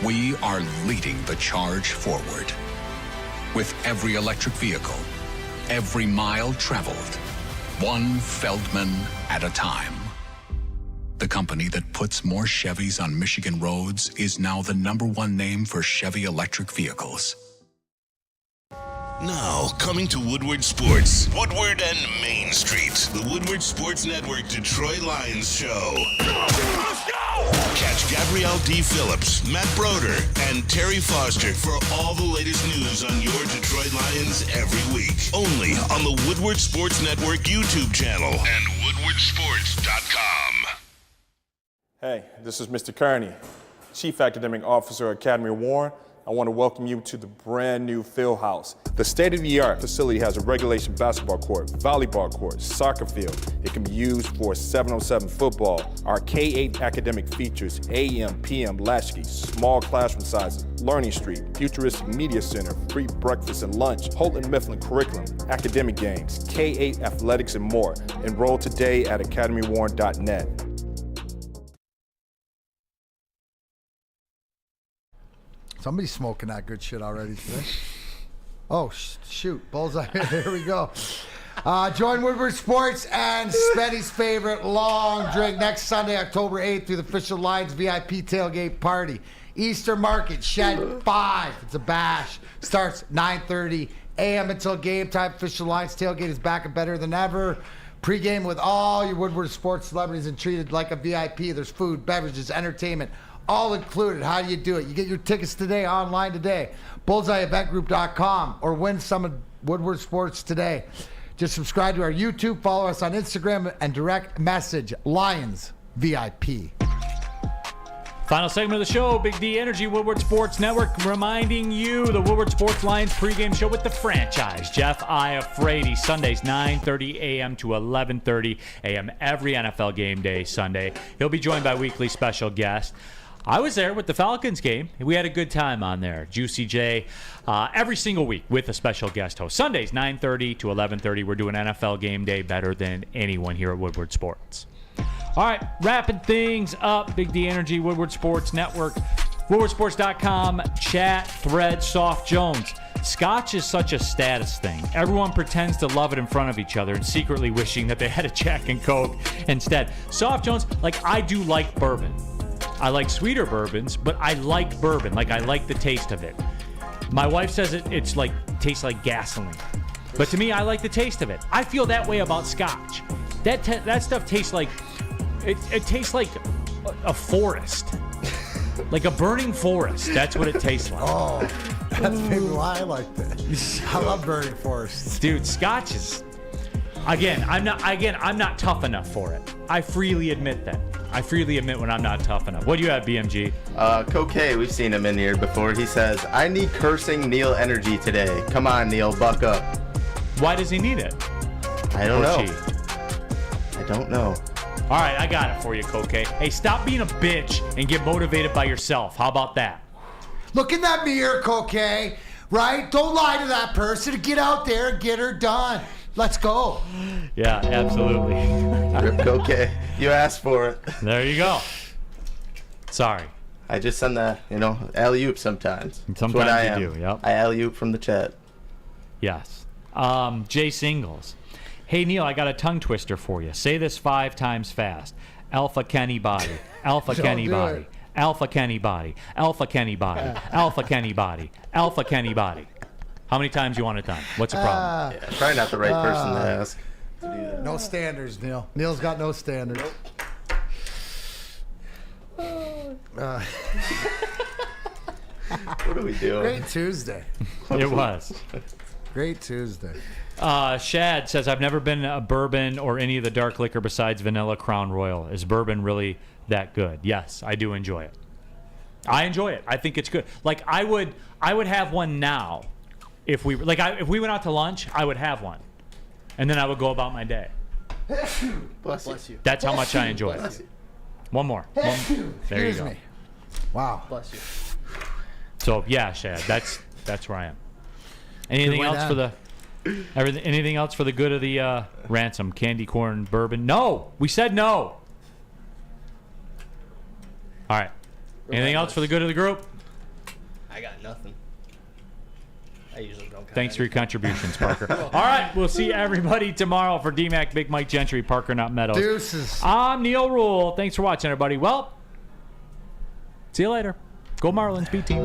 we are leading the charge forward. With every electric vehicle, every mile traveled, one Feldman at a time. The company that puts more Chevys on Michigan roads is now the #1 name for Chevy electric vehicles. Now, coming to Woodward Sports, Woodward and Main Street, the Woodward Sports Network Detroit Lions show. Let's go! Catch Gabrielle D. Phillips, Matt Broder, and Terry Foster for all the latest news on your Detroit Lions every week. Only on the Woodward Sports Network YouTube channel and woodwardsports.com. Hey, this is Mr. Kearney, Chief Academic Officer at Academy of Warren. I want to welcome you to the brand new Field House. The state-of-the-art facility has a regulation basketball court, volleyball court, soccer field. It can be used for 7-on-7 football. Our K-8 academic features AM, PM, latchkey, small classroom sizes, Learning Street, futuristic media center, free breakfast and lunch, Houghton Mifflin curriculum, academic games, K-8 athletics, and more. Enroll today at academywarren.net. Somebody's smoking that good shit already today. Oh, shoot. Bullseye. There we go. Join Woodward Sports and Spenny's favorite long drink next Sunday, October 8th, through the official Lions VIP tailgate party. Easter Market, Shed 5. It's a bash. Starts 9:30 a.m. until game time. Official Lions tailgate is back and better than ever. Pre-game with all your Woodward Sports celebrities and treated like a VIP. There's food, beverages, entertainment, all included. How do you do it? You get your tickets today, online today. BullseyeEventGroup.com, or win some of Woodward Sports today. Just subscribe to our YouTube, follow us on Instagram, and direct message Lions VIP. Final segment of the show, Big D Energy, Woodward Sports Network, reminding you the Woodward Sports Lions pregame show with the franchise. Jeff Iafrate, Sundays 9:30 a.m. to 11:30 a.m. every NFL game day Sunday. He'll be joined by weekly special guests. I was there with the Falcons game. We had a good time on there. Juicy J, every single week with a special guest host. Sundays, 9:30 to 11:30. We're doing NFL game day better than anyone here at Woodward Sports. All right, wrapping things up. Big D Energy, Woodward Sports Network, woodwardsports.com, chat, thread, Soft Jones. Scotch is such a status thing. Everyone pretends to love it in front of each other and secretly wishing that they had a Jack and Coke instead. Soft Jones, like, I do like bourbon. I like sweeter bourbons, but I like bourbon. Like, I like the taste of it. My wife says it's like tastes like gasoline. But to me, I like the taste of it. I feel that way about Scotch. That stuff tastes like it tastes like a forest. Like a burning forest. That's what it tastes like. Oh, that's maybe why I like that. I love burning forests. Dude, Scotch is I'm not tough enough for it. I freely admit that. I freely admit when I'm not tough enough. What do you have, BMG? Coquet, we've seen him in here before. He says, I need cursing Neal energy today. Come on, Neal, buck up. Why does he need it? I don't know. I don't know. All right, I got it for you, Coquet. Hey, stop being a bitch and get motivated by yourself. How about that? Look in that mirror, Coquet, right? Don't lie to that person. Get out there and get her done. Let's go. Yeah, absolutely. Rip Coquet. You asked for it. There you go. Sorry. I just send the, alley-oop sometimes. Sometimes what I you am. do, yep. I alley-oop from the chat. Yes. Jay Singles. Hey, Neal, I got a tongue twister for you. Say this 5 times fast. Alpha Kenny body. Alpha Kenny body. Alpha Kenny body. Alpha Kenny body. Alpha Kenny body. Alpha Kenny body. How many times you want it done? What's the problem? Yeah, probably not the right person to ask to do that. No standards, Neal. Neal's got no standards. What are we doing? Great Tuesday. It was. Great Tuesday. Shad says, I've never been a bourbon or any of the dark liquor besides vanilla Crown Royal. Is bourbon really that good? Yes, I do enjoy it. I enjoy it. I think it's good. Like, I would have one now. If we went out to lunch, I would have one, and then I would go about my day. Bless you. That's how much I enjoy it. One more. There you go. Me. Wow. Bless you. So yeah, Shad, that's where I am. Anything else for the anything else for the good of the ransom? Candy corn bourbon? No, we said no. All right. Anything else for the good of the group? I got nothing. I usually don't. Thanks for your contributions, Parker. All right, we'll see everybody tomorrow for DMAC, Big Mike Gentry, Parker Not Meadows. Deuces. I'm Neal Rhul. Thanks for watching, everybody. Well, see you later. Go Marlins, B team.